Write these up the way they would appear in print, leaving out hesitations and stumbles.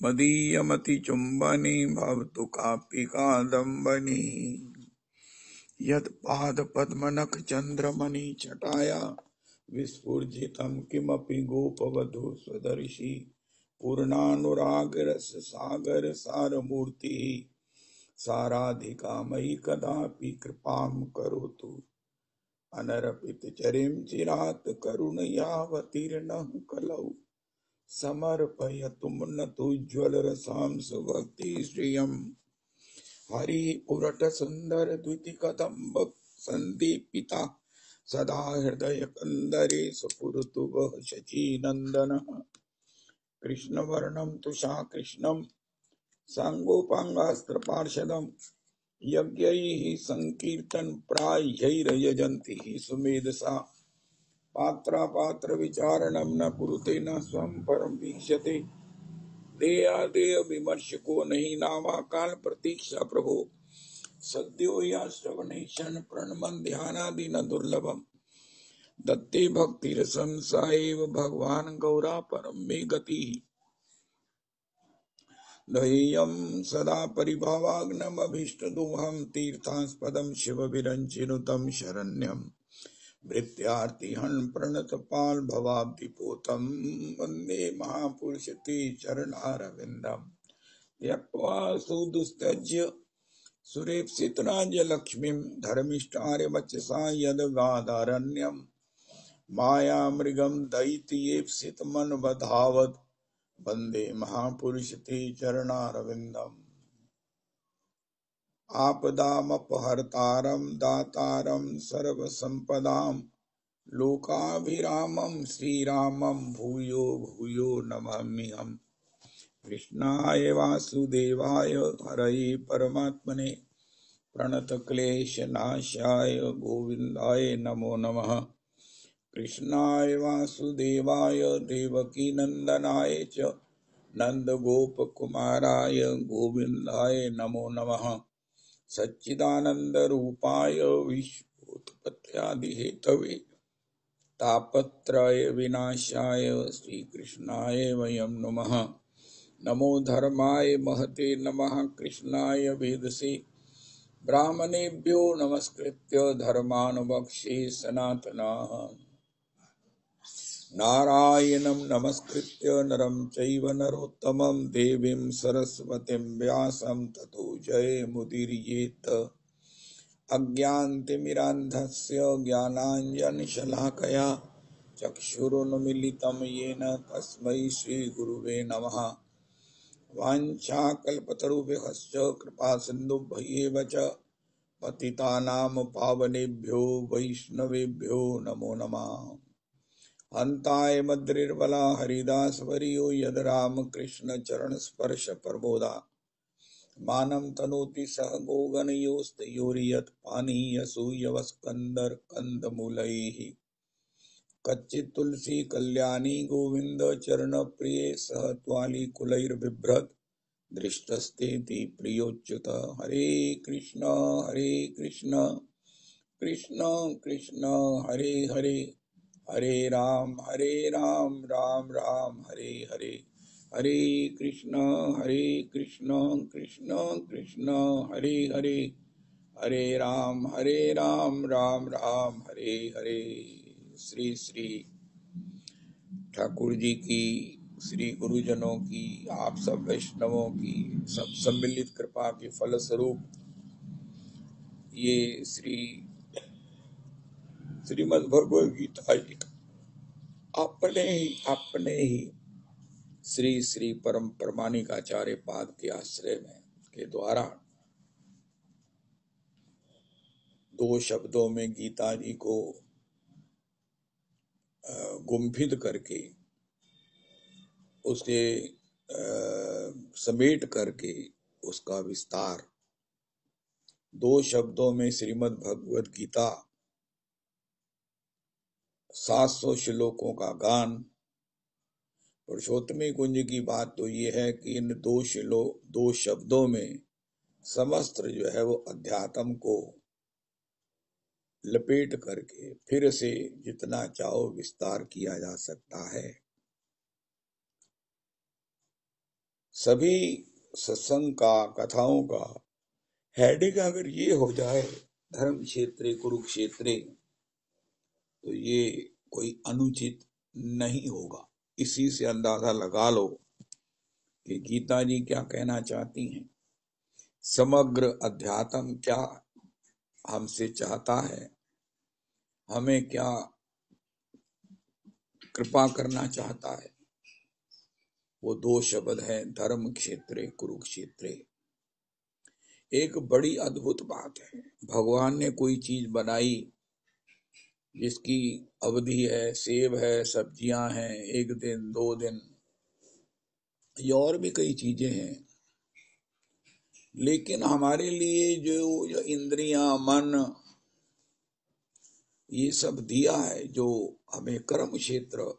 मदीयमति चुम्बनी भवतु कापि कादम्बनी यत् पाद पद्मनख चंद्रमणि छटाया विस्फुजितं किमपि गोपवधू स्वदर्शी पूर्णानुराग रस सागर सारमूर्ति साराधिका मयि कदापि कृपां करोतु अनरपित चरिं चिरात करुणयावतीर्णः कलौ समर्पयतु मुन्नतोज्ज्वल रसां सुभक्ति श्रियम् हरि उरट सुंदर द्विति कदम्ब संदीपिता सदा हृदय कंदरे सुपुरतु वह शची नंदन कृष्ण वर्णम तुषा कृष्णम सांगोपांगास्त्र पार्षदम यज्ञैः संकीर्तन प्रायैर्यजन्ति सुमेधसा पात्रा पात्र विचारणम न कुरुते न स्वयं परम वीक्षते देया देय विमर्श को नहीं नामा काल प्रतीक्षा प्रभो सद्यो या श्रवणेशन प्रणमन ध्यानादि न दुर्लभम दत्ते भक्ति रसम साएव भगवान गौरा परम में गति दह्यम सदा परिभावाग्नम अभीष्टदोहम तीर्थास्पदम शिव विरंचिनुतम शरण्यम भृत्यार्तिहन प्रणत पाल भवाब्धिपोतम वंदे महापुरुष ते चरणारविंदम त्यक्त्वा सुदुस्त्यज्य सुरेप्सितराज्य लक्ष्मीं धर्मिष्ठार्य वचसा यदगादारण्यम माया मृगम दैत्येप्सित मन बधावत वंदे महापुरुष ते चरणारविंदम आपदामपहर्तारं दातारं सर्वसंपदां लोकाभिरामं श्रीरामं भूयो भूयो नमाम्यहम् कृष्णाय वासुदेवाय हरये परमात्मने प्रणतक्लेशनाशाय गोविन्दाय नमो नमः कृष्णाय वासुदेवाय देवकीनन्दनाय च नन्दगोपकुमाराय गोविन्दाय नमो नमः सच्चिदानंद रूपाय विश्वोत्पत्त्यादि हेतवे तापत्रय विनाशाय श्री कृष्णाय वयं नमः नमो धर्माय महते नमः कृष्णाय वेदसे ब्राह्मणेभ्यो नमस्कृत्य धर्मानुवक्ष्ये सनातनाः नारायणं नमस्कृत्य नरं चैव नरोत्तमं देवीं सरस्वतीं व्यासं ततो जयमुदीरयेत् अज्ञानतिमिरान्धस्य ज्ञानाञ्जनशलाकया चक्षुरुन्मीलितं येन तस्मै श्रीगुरुवे नमः वाञ्छाकल्पतरुभ्यश्च कृपासिन्धुभ्येव च पतितानां पावनेभ्यो वैष्णवेभ्यो नमो नमः हन्ताय मद्रिर्बला हरिदासवर्यो यद रामकृष्ण चरण स्पर्श प्रबोधा मानं तनोति सह गोगणयोस्तयोर्यत् पानीयसूयवस्कन्दर कंदमूलैः कच्चित् तुलसी कल्याणी गोविंद चरण प्रिये सह त्वाली कुलैर्बिभ्रत् दृष्टस्तेति प्रियोच्युत हरे कृष्ण कृष्ण कृष्ण हरे हरे हरे राम राम राम हरे हरे हरे कृष्ण कृष्ण कृष्ण हरे हरे हरे राम राम राम हरे हरे। श्री श्री ठाकुर जी की, श्री गुरुजनों की, आप सब वैष्णवों की सब सम्मिलित कृपा के फलस्वरूप ये श्रीमद् भगवद गीता जी अपने ही श्री श्री परम प्रमाणिक आचार्य पाद के आश्रय में के द्वारा दो शब्दों में गीता जी को गुंफित करके उसे समेट करके उसका विस्तार दो शब्दों में श्रीमद् भगवद गीता 700 श्लोकों का गान। पुरुषोत्तमी कुंज की बात तो ये है कि इन दो शब्दों में समस्त जो है वो अध्यात्म को लपेट करके फिर से जितना चाहो विस्तार किया जा सकता है। सभी सत्संग का, कथाओं का हेडिंग अगर ये हो जाए धर्म क्षेत्रे कुरुक्षेत्रे, तो ये कोई अनुचित नहीं होगा। इसी से अंदाजा लगा लो कि गीता जी क्या कहना चाहती हैं, समग्र अध्यात्म क्या हमसे चाहता है, हमें क्या कृपा करना चाहता है। वो दो शब्द हैं, धर्म क्षेत्रे कुरुक्षेत्रे। एक बड़ी अद्भुत बात है, भगवान ने कोई चीज बनाई जिसकी अवधि है, सेब है, सब्जियां हैं, 1 दिन 2 दिन, ये और भी कई चीजें हैं, लेकिन हमारे लिए जो इंद्रियां, मन, ये सब दिया है, जो हमें कर्म क्षेत्र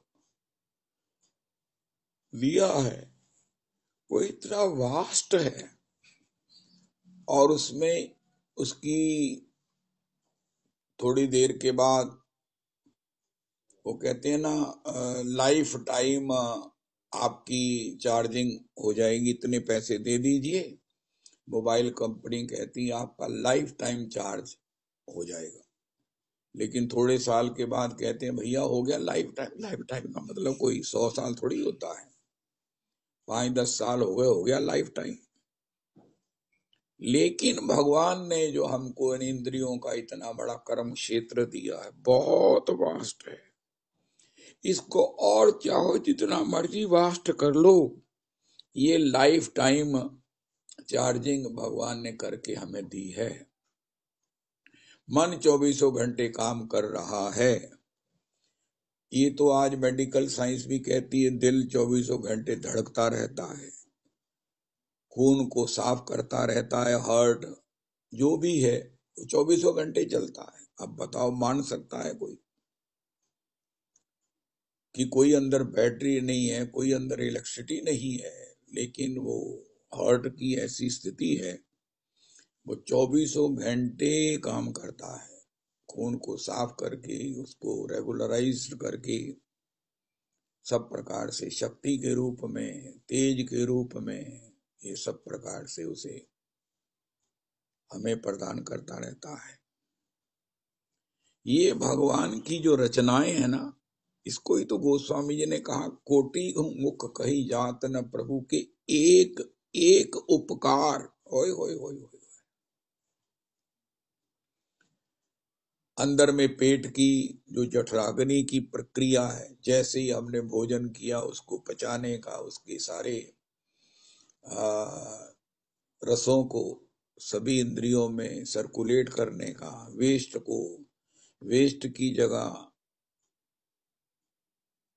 दिया है, वो इतना वास्ट है, और उसमें उसकी थोड़ी देर के बाद वो कहते हैं ना, लाइफ टाइम आपकी चार्जिंग हो जाएगी, इतने पैसे दे दीजिए, मोबाइल कंपनी कहती है आपका लाइफ टाइम चार्ज हो जाएगा। लेकिन थोड़े साल के बाद कहते हैं भैया हो गया लाइफ टाइम। लाइफ टाइम का मतलब कोई 100 साल थोड़ी होता है, 5-10 साल हो गए, हो गया लाइफ टाइम। लेकिन भगवान ने जो हमको इन इंद्रियों का इतना बड़ा कर्म क्षेत्र दिया है, बहुत वास्ट है, इसको और चाहो जितना मर्जी वास्ट कर लो। ये लाइफ टाइम चार्जिंग भगवान ने करके हमें दी है। मन 24 घंटे काम कर रहा है, ये तो आज मेडिकल साइंस भी कहती है, दिल 24 घंटे धड़कता रहता है, खून को साफ करता रहता है, हार्ट जो भी है वो 24 घंटे चलता है। अब बताओ, मान सकता है कोई कि कोई अंदर बैटरी नहीं है, कोई अंदर इलेक्ट्रिसिटी नहीं है, लेकिन वो हार्ट की ऐसी स्थिति है, वो 24 घंटे काम करता है, खून को साफ करके, उसको रेगुलराइज करके, सब प्रकार से शक्ति के रूप में, तेज के रूप में, ये सब प्रकार से उसे हमें प्रदान करता रहता है। ये भगवान की जो रचनाएं है ना, इसको ही तो गोस्वामी जी ने कहा, कोटि मुख कही जात न प्रभु के एक एक उपकार। होय होय होय होय। अंदर में पेट की जो जठराग्नि की प्रक्रिया है, जैसे ही हमने भोजन किया उसको पचाने का, उसके सारे रसों को सभी इंद्रियों में सर्कुलेट करने का, वेस्ट को वेस्ट की जगह,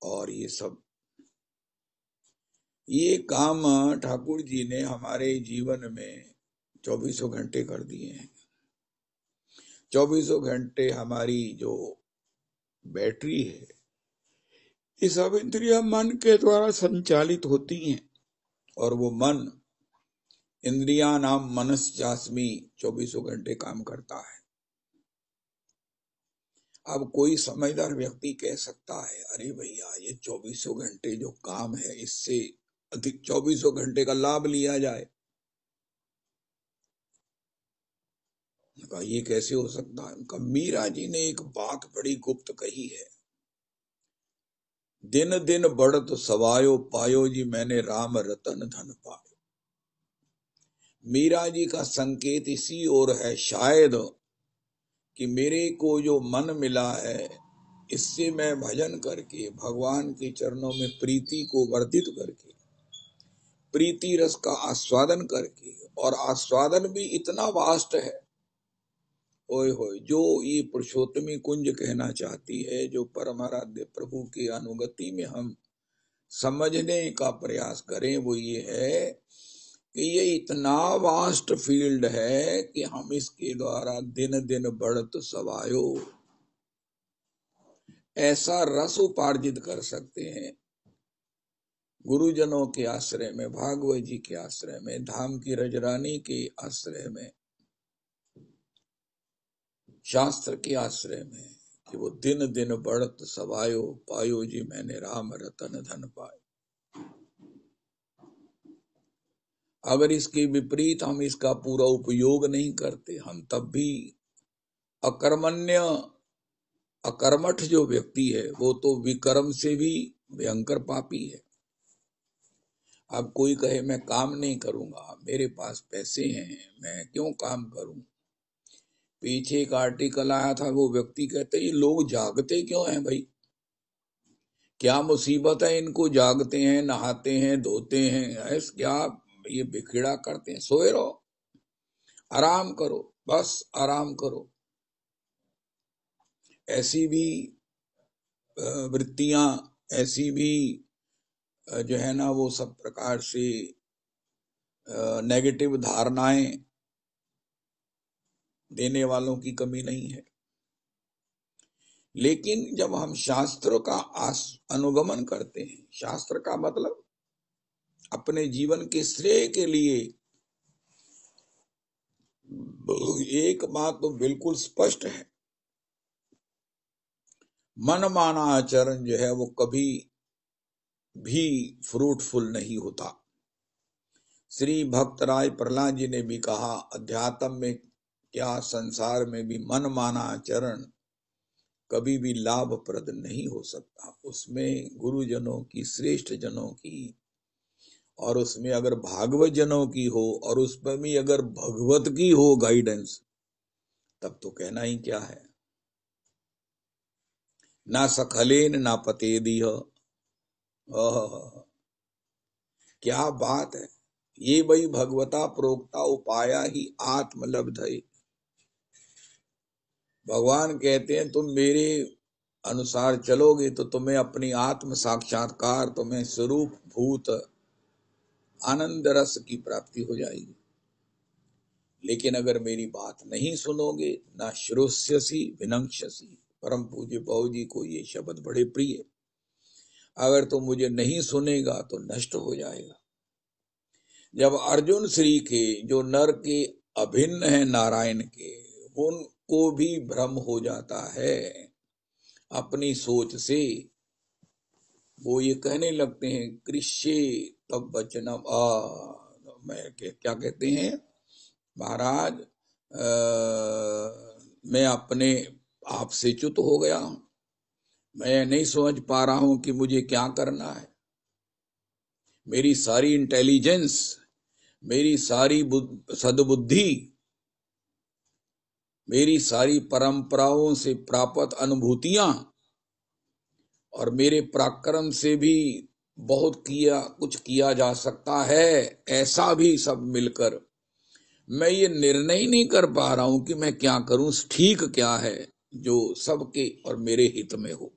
और ये सब ये काम ठाकुर जी ने हमारे जीवन में 24 घंटे कर दिए हैं। 24 घंटे हमारी जो बैटरी है, ये सब इंद्रियां मन के द्वारा संचालित होती हैं, और वो मन इंद्रिया नाम मनस्यास्मि 24 घंटे काम करता है। अब कोई समझदार व्यक्ति कह सकता है, अरे भैया ये 24 घंटे जो काम है, इससे अधिक 24 घंटे का लाभ लिया जाए। ये कैसे हो सकता है? उनका मीरा जी ने एक बात बड़ी गुप्त कही है, दिन दिन बढ़त सवायो पायो जी मैंने राम रतन धन पायो। मीरा जी का संकेत इसी ओर है शायद कि मेरे को जो मन मिला है, इससे मैं भजन करके, भगवान के चरणों में प्रीति को वर्धित करके, प्रीति रस का आस्वादन करके, और आस्वादन भी इतना वास्ट है, ओए होए, जो ये पुरुषोत्तमी कुंज कहना चाहती है, जो परमाराध्य प्रभु की अनुगति में हम समझने का प्रयास करें, वो ये है कि ये इतना वास्ट फील्ड है कि हम इसके द्वारा दिन दिन बढ़त सवायो ऐसा रस उपार्जित कर सकते हैं। गुरुजनों के आश्रय में, भागवत जी के आश्रय में, धाम की रजरानी के आश्रय में, शास्त्र के आश्रय में, कि वो दिन दिन बढ़त सवायो पायो जी मैंने राम रतन धन पायो। अगर इसके विपरीत हम इसका पूरा उपयोग नहीं करते, हम तब भी अकर्मण्य अकर्मठ जो व्यक्ति है वो तो विकर्म से भी भयंकर पापी है। अब कोई कहे मैं काम नहीं करूंगा, मेरे पास पैसे हैं, मैं क्यों काम करूं। पीछे एक आर्टिकल आया था, वो व्यक्ति कहते ये लोग जागते क्यों हैं भाई, क्या मुसीबत है इनको, जागते हैं, नहाते हैं, धोते हैं, ऐस क्या ये बिखेड़ा करते हैं। सोए रहो, आराम करो, बस आराम करो। ऐसी भी वृत्तियां, ऐसी भी जो है ना वो सब प्रकार से नेगेटिव धारणाएं देने वालों की कमी नहीं है। लेकिन जब हम शास्त्र का अनुगमन करते हैं, शास्त्र का मतलब अपने जीवन के श्रेय के लिए, एक बात तो बिल्कुल स्पष्ट है, मनमाना आचरण जो है वो कभी भी फ्रूटफुल नहीं होता। श्री भक्त राय प्रहलाद जी ने भी कहा, अध्यात्म में क्या संसार में भी मनमाना आचरण कभी भी लाभप्रद नहीं हो सकता। उसमें गुरुजनों की, श्रेष्ठ जनों की, और उसमें अगर भागवत जनों की हो, और उसमें भी अगर भगवत की हो गाइडेंस, तब तो कहना ही क्या है। ना सखलेन ना पते दिह, क्या बात है। ये भाई भगवता प्रोक्ता उपाया ही आत्मलब्ध है। भगवान कहते हैं तुम मेरे अनुसार चलोगे तो तुम्हें अपनी आत्म साक्षात्कार, तुम्हें स्वरूप भूत आनंद रस की प्राप्ति हो जाएगी। लेकिन अगर मेरी बात नहीं सुनोगे, ना श्रोष्यसी विनंक्षसी, परम पूज्य बाबू जी को ये शब्द बड़े प्रिय, अगर तुम मुझे नहीं सुनेगा तो नष्ट हो जाएगा। जब अर्जुन श्री के, जो नर के अभिन्न है नारायण के, उनको भी भ्रम हो जाता है अपनी सोच से, वो ये कहने लगते हैं कृष्ये तब वचनम मैं क्या कहते हैं महाराज, मैं अपने आप से च्युत हो गया हूं, मैं नहीं समझ पा रहा हूं कि मुझे क्या करना है। मेरी सारी इंटेलिजेंस, मेरी सारी सद्बुद्धि, मेरी सारी परंपराओं से प्राप्त अनुभूतियां और मेरे पराक्रम से भी बहुत कुछ किया जा सकता है, ऐसा भी सब मिलकर मैं ये निर्णय नहीं कर पा रहा हूं कि मैं क्या करूं, ठीक क्या है जो सबके और मेरे हित में हो।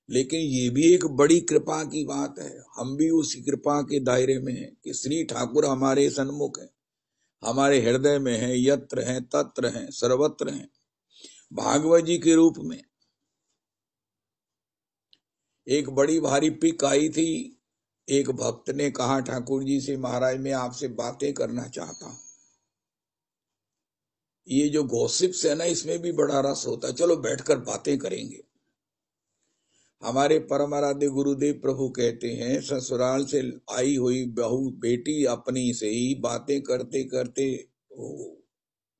लेकिन ये भी एक बड़ी कृपा की बात है, हम भी उसी कृपा के दायरे में हैं कि श्री ठाकुर हमारे सन्मुख है, हमारे हृदय में है, यत्र है तत्र है, सर्वत्र है, भागवत जी के रूप में। एक बड़ी भारी पिक आई थी, एक भक्त ने कहा ठाकुर जी से, महाराज मैं आपसे बातें करना चाहता हूं। ये जो गॉसिप्स है ना, इसमें भी बड़ा रस होता है, चलो बैठकर बातें करेंगे। हमारे परम आराध्य गुरुदेव प्रभु कहते हैं, ससुराल से आई हुई बहू बेटी अपनी से ही बातें करते करते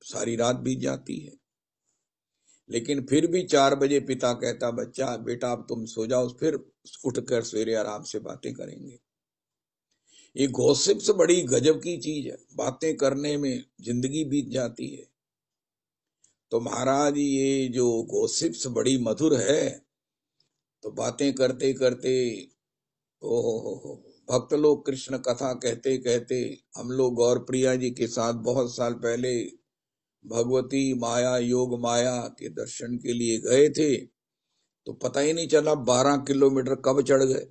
सारी रात बीत जाती है। लेकिन फिर भी 4 बजे पिता कहता, बच्चा बेटा अब तुम सो जाओ, फिर उठकर सवेरे आराम से बातें करेंगे। ये गॉसिप्स बड़ी गजब की चीज है, बातें करने में जिंदगी बीत जाती है। तो महाराज ये जो गॉसिप्स बड़ी मधुर है, तो बातें करते करते ओहो, भक्त लोग कृष्ण कथा कहते कहते, हम लोग गौर प्रिया जी के साथ बहुत साल पहले भगवती माया, योग माया के दर्शन के लिए गए थे, तो पता ही नहीं चला 12 किलोमीटर कब चढ़ गए।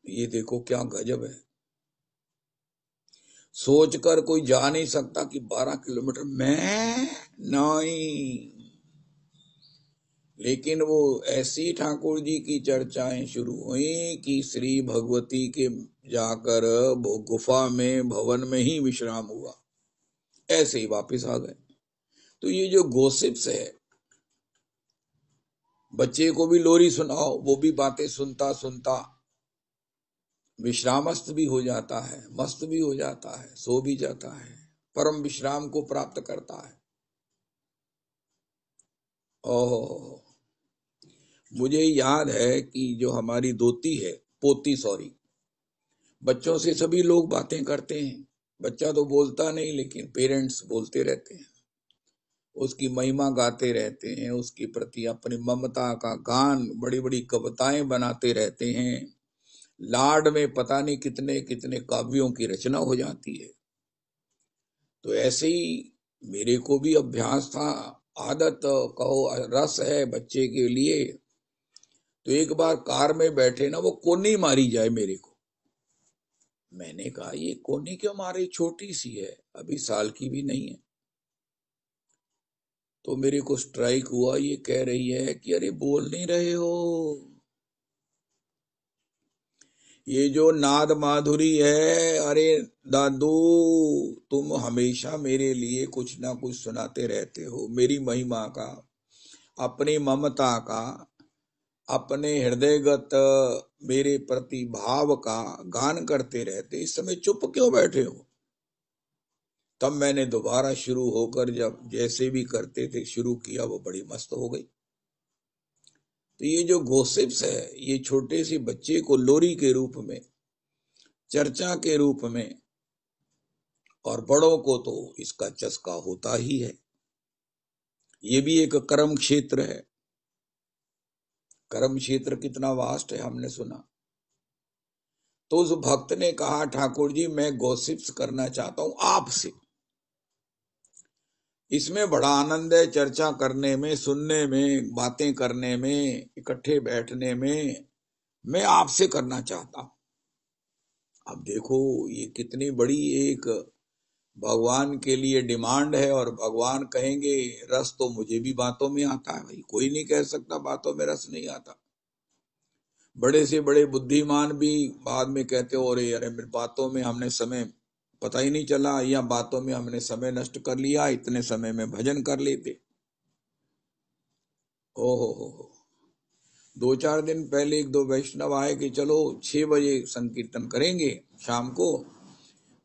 ये देखो क्या गजब है, सोचकर कोई जा नहीं सकता कि 12 किलोमीटर मैं नहीं। लेकिन वो ऐसी ठाकुर जी की चर्चाएं शुरू हुई कि श्री भगवती के जाकर वो गुफा में, भवन में ही विश्राम हुआ, ऐसे ही वापस आ गए। तो ये जो गॉसिप्स है, बच्चे को भी लोरी सुनाओ, वो भी बातें सुनता सुनता विश्रामस्थ भी हो जाता है, मस्त भी हो जाता है, सो भी जाता है, परम विश्राम को प्राप्त करता है। ओह, मुझे याद है कि जो हमारी दोती है, पोती सॉरी, बच्चों से सभी लोग बातें करते हैं। बच्चा तो बोलता नहीं, लेकिन पेरेंट्स बोलते रहते हैं, उसकी महिमा गाते रहते हैं, उसके प्रति अपनी ममता का गान, बड़ी बड़ी कविताएं बनाते रहते हैं। लाड में पता नहीं कितने कितने काव्यों की रचना हो जाती है। तो ऐसे ही मेरे को भी अभ्यास था, आदत कहो, रस है बच्चे के लिए। तो एक बार कार में बैठे ना, वो कोनी मारी जाए मेरे को। मैंने कहा ये कोनी क्यों मारे, छोटी सी है, अभी साल की भी नहीं है। तो मेरे को स्ट्राइक हुआ, ये कह रही है कि अरे बोल नहीं रहे हो, ये जो नाद माधुरी है, अरे दादू तुम हमेशा मेरे लिए कुछ ना कुछ सुनाते रहते हो, मेरी महिमा का, अपनी ममता का, अपने हृदयगत मेरे प्रति भाव का गान करते रहते, इस समय चुप क्यों बैठे हो। तब मैंने दोबारा शुरू होकर जब जैसे भी करते थे शुरू किया, वो बड़ी मस्त हो गई। तो ये जो गॉसिप्स है, ये छोटे से बच्चे को लोरी के रूप में, चर्चा के रूप में, और बड़ों को तो इसका चस्का होता ही है। ये भी एक कर्म क्षेत्र है। कर्म क्षेत्र कितना वास्ट है, हमने सुना। तो उस भक्त ने कहा, ठाकुर जी मैं गॉसिप्स करना चाहता हूं आपसे, इसमें बड़ा आनंद है, चर्चा करने में, सुनने में, बातें करने में, इकट्ठे बैठने में, मैं आपसे करना चाहता हूं। अब देखो ये कितनी बड़ी एक भगवान के लिए डिमांड है, और भगवान कहेंगे रस तो मुझे भी बातों में आता है। भाई कोई नहीं कह सकता बातों में रस नहीं आता। बड़े से बड़े बुद्धिमान भी बाद में कहते हो, अरे अरे मेरे बातों में हमने समय पता ही नहीं चला, या बातों में हमने समय नष्ट कर लिया, इतने समय में भजन कर लेते। ओहो, 2-4 दिन पहले एक दो वैष्णव आए कि चलो 6 बजे संकीर्तन करेंगे शाम को,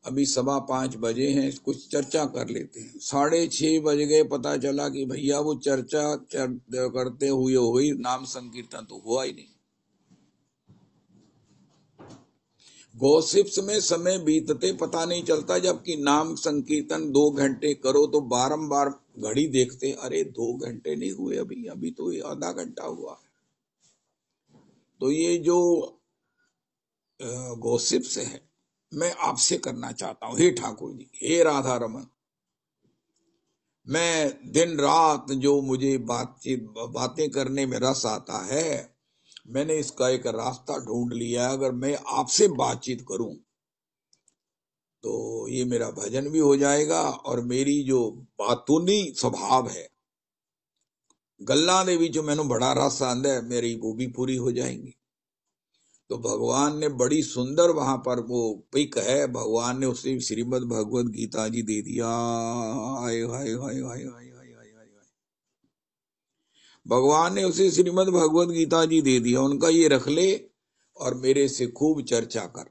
अभी 5:15 बजे हैं, कुछ चर्चा कर लेते हैं। 6:30 बज गए, पता चला कि भैया वो चर्चा करते हुए हुई, नाम संकीर्तन तो हुआ ही नहीं। गॉसिप्स में समय बीतते पता नहीं चलता, जबकि नाम संकीर्तन 2 घंटे करो तो बारंबार घड़ी देखते, अरे 2 घंटे नहीं हुए अभी, अभी तो आधा घंटा हुआ है। तो ये जो गॉसिप्स है, मैं आपसे करना चाहता हूं, हे ठाकुर जी, हे राधा रमन, मैं दिन रात जो मुझे बातें करने में रस आता है, मैंने इसका एक रास्ता ढूंढ लिया है। अगर मैं आपसे बातचीत करूं तो ये मेरा भजन भी हो जाएगा, और मेरी जो बातूनी स्वभाव है, गल्ला दे विच मैनू बड़ा रस आंदा है, मेरी वो भी पूरी हो जाएंगी। तो भगवान ने बड़ी सुंदर वहां पर वो पिक है, भगवान ने उसे श्रीमद् भगवद गीता जी दे दिया। हाय हाय हाय हाय हाय हाय हाय हाय, भगवान ने उसे श्रीमद् भगवद गीता जी दे दिया, उनका ये रख ले और मेरे से खूब चर्चा कर,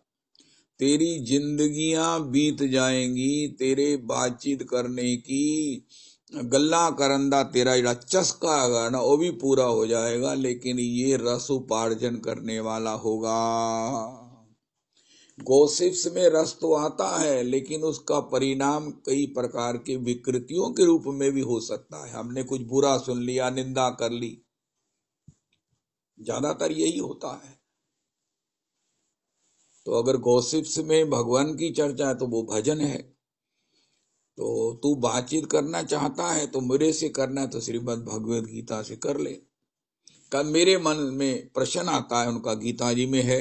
तेरी जिंदगियां बीत जाएंगी, तेरे बातचीत करने की, गल्ला करंदा तेरा जरा चस्का है ना, वो भी पूरा हो जाएगा, लेकिन ये रस उपार्जन करने वाला होगा। गॉसिप्स में रस तो आता है, लेकिन उसका परिणाम कई प्रकार के विकृतियों के रूप में भी हो सकता है। हमने कुछ बुरा सुन लिया, निंदा कर ली, ज्यादातर यही होता है। तो अगर गॉसिप्स में भगवान की चर्चा है तो वो भजन है। तो तू बातचीत करना चाहता है तो मेरे से करना है, तो श्रीमद् भगवद गीता से कर ले। कल मेरे मन में प्रश्न आता है, उनका गीता जी में है,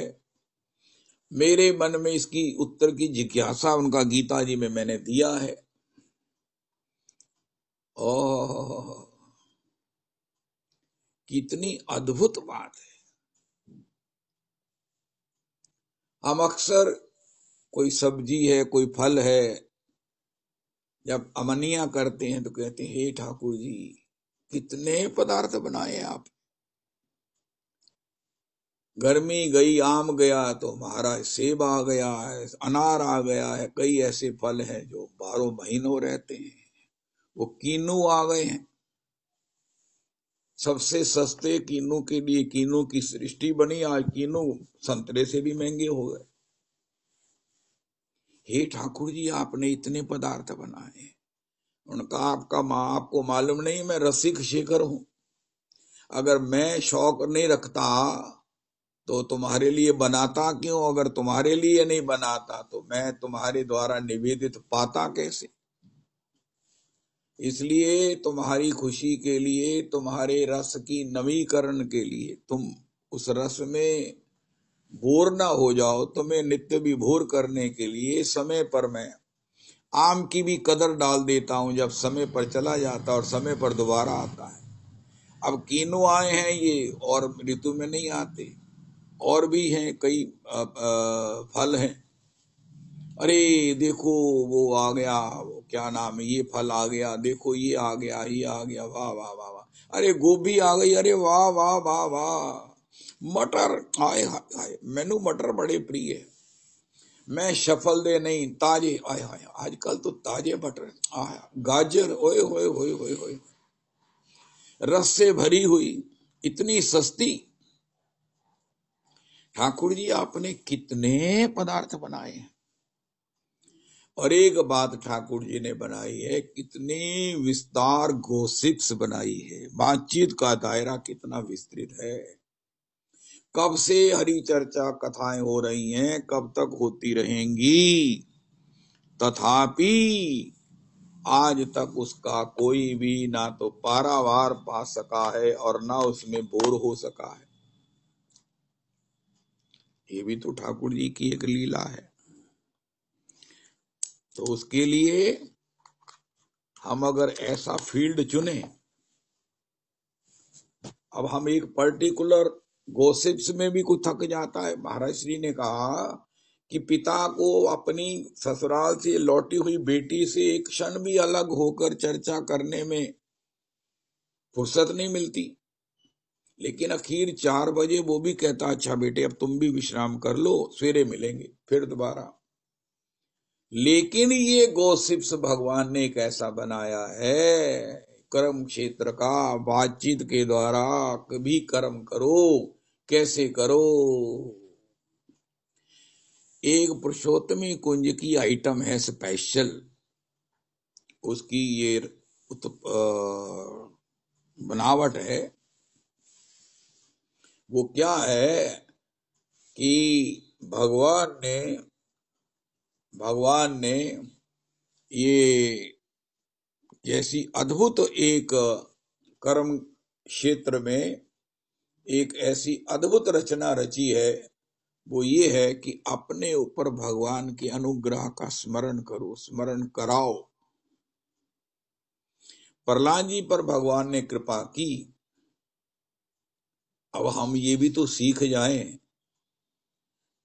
मेरे मन में इसकी उत्तर की जिज्ञासा उनका गीता जी में मैंने दिया है। ओह कितनी अद्भुत बात है। हम अक्सर कोई सब्जी है, कोई फल है, जब अमनिया करते हैं तो कहते हैं, हे ठाकुर जी कितने पदार्थ बनाए आप, गर्मी गई, आम गया तो महाराज सेब आ गया है, अनार आ गया है, कई ऐसे फल हैं जो 12 महीनों रहते हैं। वो कीनू आ गए हैं, सबसे सस्ते कीनू के लिए कीनू की सृष्टि बनी। आज कीनू संतरे से भी महंगे हो गए। हे ठाकुर जी, आपने इतने पदार्थ बनाए। उनका आपको मालूम नहीं, मैं रसिक शेखर हूं। अगर मैं शौक नहीं रखता तो तुम्हारे लिए बनाता क्यों? अगर तुम्हारे लिए नहीं बनाता तो मैं तुम्हारे द्वारा निवेदित पाता कैसे? इसलिए तुम्हारी खुशी के लिए, तुम्हारे रस की नवीकरण के लिए, तुम उस रस में बोर ना हो जाओ, तुम्हें नित्य विभोर करने के लिए समय पर मैं आम की भी कदर डाल देता हूं, जब समय पर चला जाता और समय पर दोबारा आता है। अब कीनू आए हैं, ये और ऋतु में नहीं आते। और भी हैं कई फल हैं। अरे देखो वो आ गया, वो क्या नाम है, ये फल आ गया, देखो ये आ गया, ये आ गया, वाह वाह वाह वाह। अरे गोभी आ गई, अरे वाह वाह वाह वाह। मटर आए हाय, मैनू मटर बड़े प्रिय है। मैं सफल दे नहीं, ताजे आए हाय, आजकल तो ताजे मटर आया। गाजर ओए होए होए होए होए, रस से भरी हुई, इतनी सस्ती। ठाकुर जी आपने कितने पदार्थ बनाए हैं। और एक बात ठाकुर जी ने बनाई है, कितनी विस्तार गॉसिप्स बनाई है। बातचीत का दायरा कितना विस्तृत है। कब से हरि चर्चा कथाएं हो रही हैं, कब तक होती रहेंगी, तथापि आज तक उसका कोई भी ना तो पारावार पा सका है और ना उसमें बोर हो सका है। ये भी तो ठाकुर जी की एक लीला है। तो उसके लिए हम अगर ऐसा फील्ड चुने, अब हम एक पर्टिकुलर गॉसिप्स में भी कुछ थक जाता है। महाराज श्री ने कहा कि पिता को अपनी ससुराल से लौटी हुई बेटी से एक क्षण भी अलग होकर चर्चा करने में फुर्सत नहीं मिलती, लेकिन आखिर 4 बजे वो भी कहता, अच्छा बेटे अब तुम भी विश्राम कर लो, सवेरे मिलेंगे फिर दोबारा। लेकिन ये गॉसिप्स भगवान ने एक ऐसा बनाया है, कर्म क्षेत्र का, बातचीत के द्वारा कभी कर्म करो, कैसे करो। एक पुरुषोत्तमी कुंज की आइटम है स्पेशल, उसकी ये बनावट है। वो क्या है कि भगवान ने ये जैसी अद्भुत एक कर्म क्षेत्र में एक ऐसी अद्भुत रचना रची है, वो ये है कि अपने ऊपर भगवान के अनुग्रह का स्मरण करो, स्मरण कराओ। प्रहलाद जी पर भगवान ने कृपा की। अब हम ये भी तो सीख जाएं।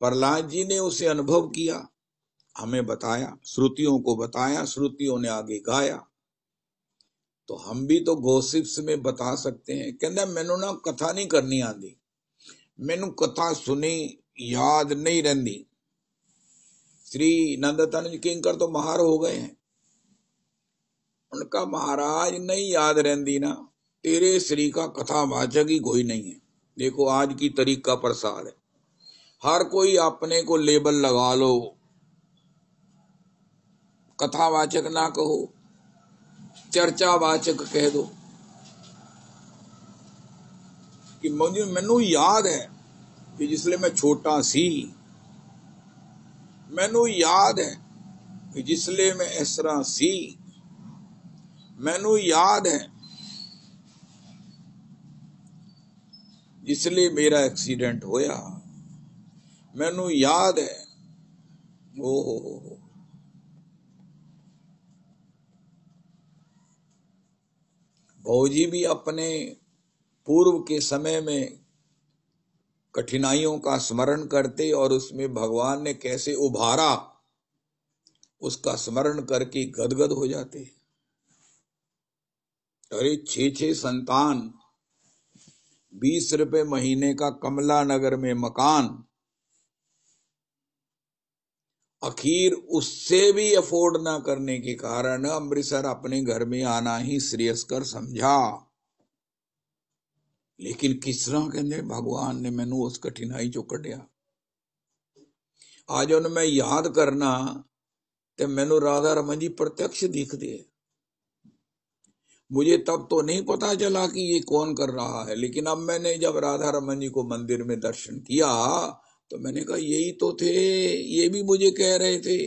प्रहलाद जी ने उसे अनुभव किया, हमें बताया, श्रुतियों को बताया, श्रुतियों ने आगे गाया। तो हम भी तो गॉसिप्स में बता सकते हैं। कहना मैनू ना कथा नहीं करनी आती, मैनू कथा सुनी याद नहीं रहती। श्री नंदतन किंकर तो महार हो गए हैं, उनका महाराज नहीं याद रहती ना, तेरे श्री का कथावाचक ही कोई नहीं है। देखो आज की तरीक का प्रसार है, हर कोई अपने को लेबल लगा लो, कथावाचक ना कहो, चर्चावाचक कह दो कि मुझे मैनू याद है कि जिसले मैं छोटा सी, मैनू याद है कि जिसले मैं इस तरह सी, मैनू याद है जिसले मेरा एक्सीडेंट होया, मैनू याद है। ओ हो। भौजी भी अपने पूर्व के समय में कठिनाइयों का स्मरण करते और उसमें भगवान ने कैसे उभारा उसका स्मरण करके गदगद हो जाते। अरे 6 संतान ₹20 महीने का कमला नगर में मकान, आखिर उससे भी अफोर्ड ना करने के कारण अमृतसर अपने घर में आना ही श्रेयस्कर समझा। लेकिन किस तरह कहते भगवान ने मैनू उस कठिनाई चो कढ़िया। आज उन मैं याद करना ते मैनू राधा रमन जी प्रत्यक्ष दिखते है। मुझे तब तो नहीं पता चला कि ये कौन कर रहा है, लेकिन अब मैंने जब राधा रमन जी को मंदिर में दर्शन किया तो मैंने कहा यही तो थे, ये भी मुझे कह रहे थे,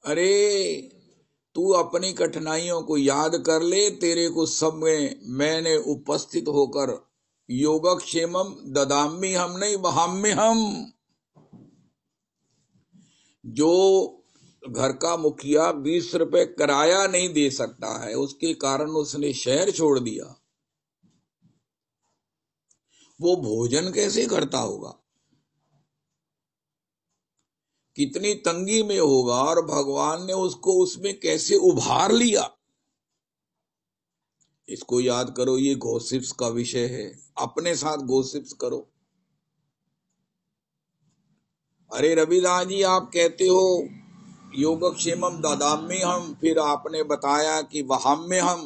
अरे तू अपनी कठिनाइयों को याद कर ले, तेरे को सब में मैंने उपस्थित होकर योगक्षेमम ददामी हम नहीं वहाम्य हम। जो घर का मुखिया ₹20 किराया नहीं दे सकता है, उसके कारण उसने शहर छोड़ दिया, वो भोजन कैसे करता होगा, कितनी तंगी में होगा, और भगवान ने उसको उसमें कैसे उभार लिया। इसको याद करो, ये गॉसिप्स का विषय है, अपने साथ गॉसिप्स करो। अरे रविदास जी आप कहते हो योगक्षेमम ददामी हम, फिर आपने बताया कि वहाम्य हम,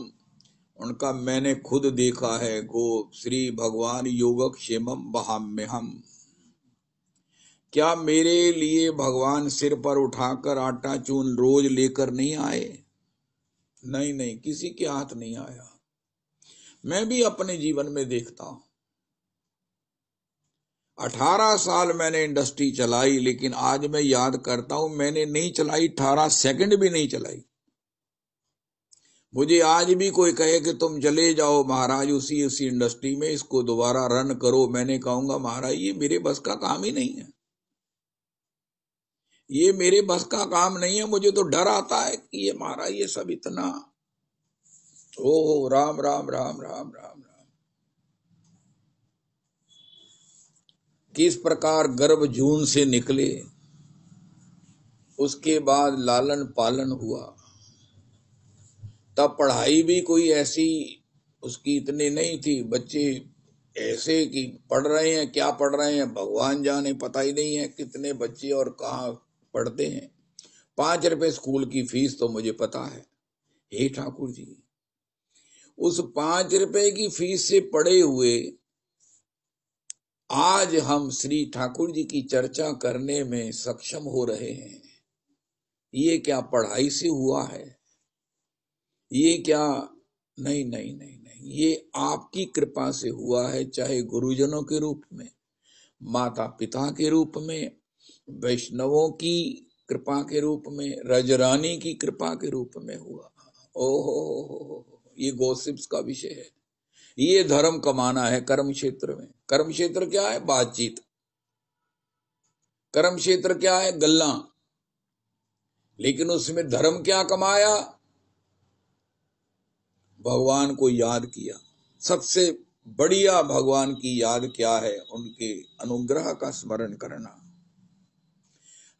उनका मैंने खुद देखा है, गो श्री भगवान योगक्षेमम वहाम्य हम। क्या मेरे लिए भगवान सिर पर उठाकर आटा चून रोज लेकर नहीं आए? नहीं नहीं, किसी के हाथ नहीं आया। मैं भी अपने जीवन में देखता हूं, 18 साल मैंने इंडस्ट्री चलाई, लेकिन आज मैं याद करता हूं मैंने नहीं चलाई, 18 सेकंड भी नहीं चलाई। मुझे आज भी कोई कहे कि तुम चले जाओ महाराज उसी इंडस्ट्री में, इसको दोबारा रन करो, मैंने कहूंगा महाराज ये मेरे बस का काम ही नहीं है, ये मेरे बस का काम नहीं है। मुझे तो डर आता है कि ये महाराज ये सब इतना, ओ राम राम राम राम राम राम। किस प्रकार गर्भ जून से निकले, उसके बाद लालन पालन हुआ, तब पढ़ाई भी कोई ऐसी उसकी इतनी नहीं थी, बच्चे ऐसे कि पढ़ रहे हैं, क्या पढ़ रहे हैं भगवान जाने, पता ही नहीं है कितने बच्चे और कहाँ पढ़ते हैं। ₹5 स्कूल की फीस तो मुझे पता है। हे ठाकुर जी, उस ₹5 की फीस से पढ़े हुए आज हम श्री ठाकुर जी की चर्चा करने में सक्षम हो रहे हैं, ये क्या पढ़ाई से हुआ है? ये क्या? नहीं नहीं नहीं नहीं, ये आपकी कृपा से हुआ है, चाहे गुरुजनों के रूप में, माता पिता के रूप में, वैष्णवों की कृपा के रूप में, रजरानी की कृपा के रूप में हुआ। ओहो, ये गॉसिप्स का विषय है। ये धर्म कमाना है कर्म क्षेत्र में। कर्म क्षेत्र क्या है? बातचीत। कर्म क्षेत्र क्या है? गल्ला। लेकिन उसमें धर्म क्या कमाया? भगवान को याद किया। सबसे बढ़िया भगवान की याद क्या है? उनके अनुग्रह का स्मरण करना।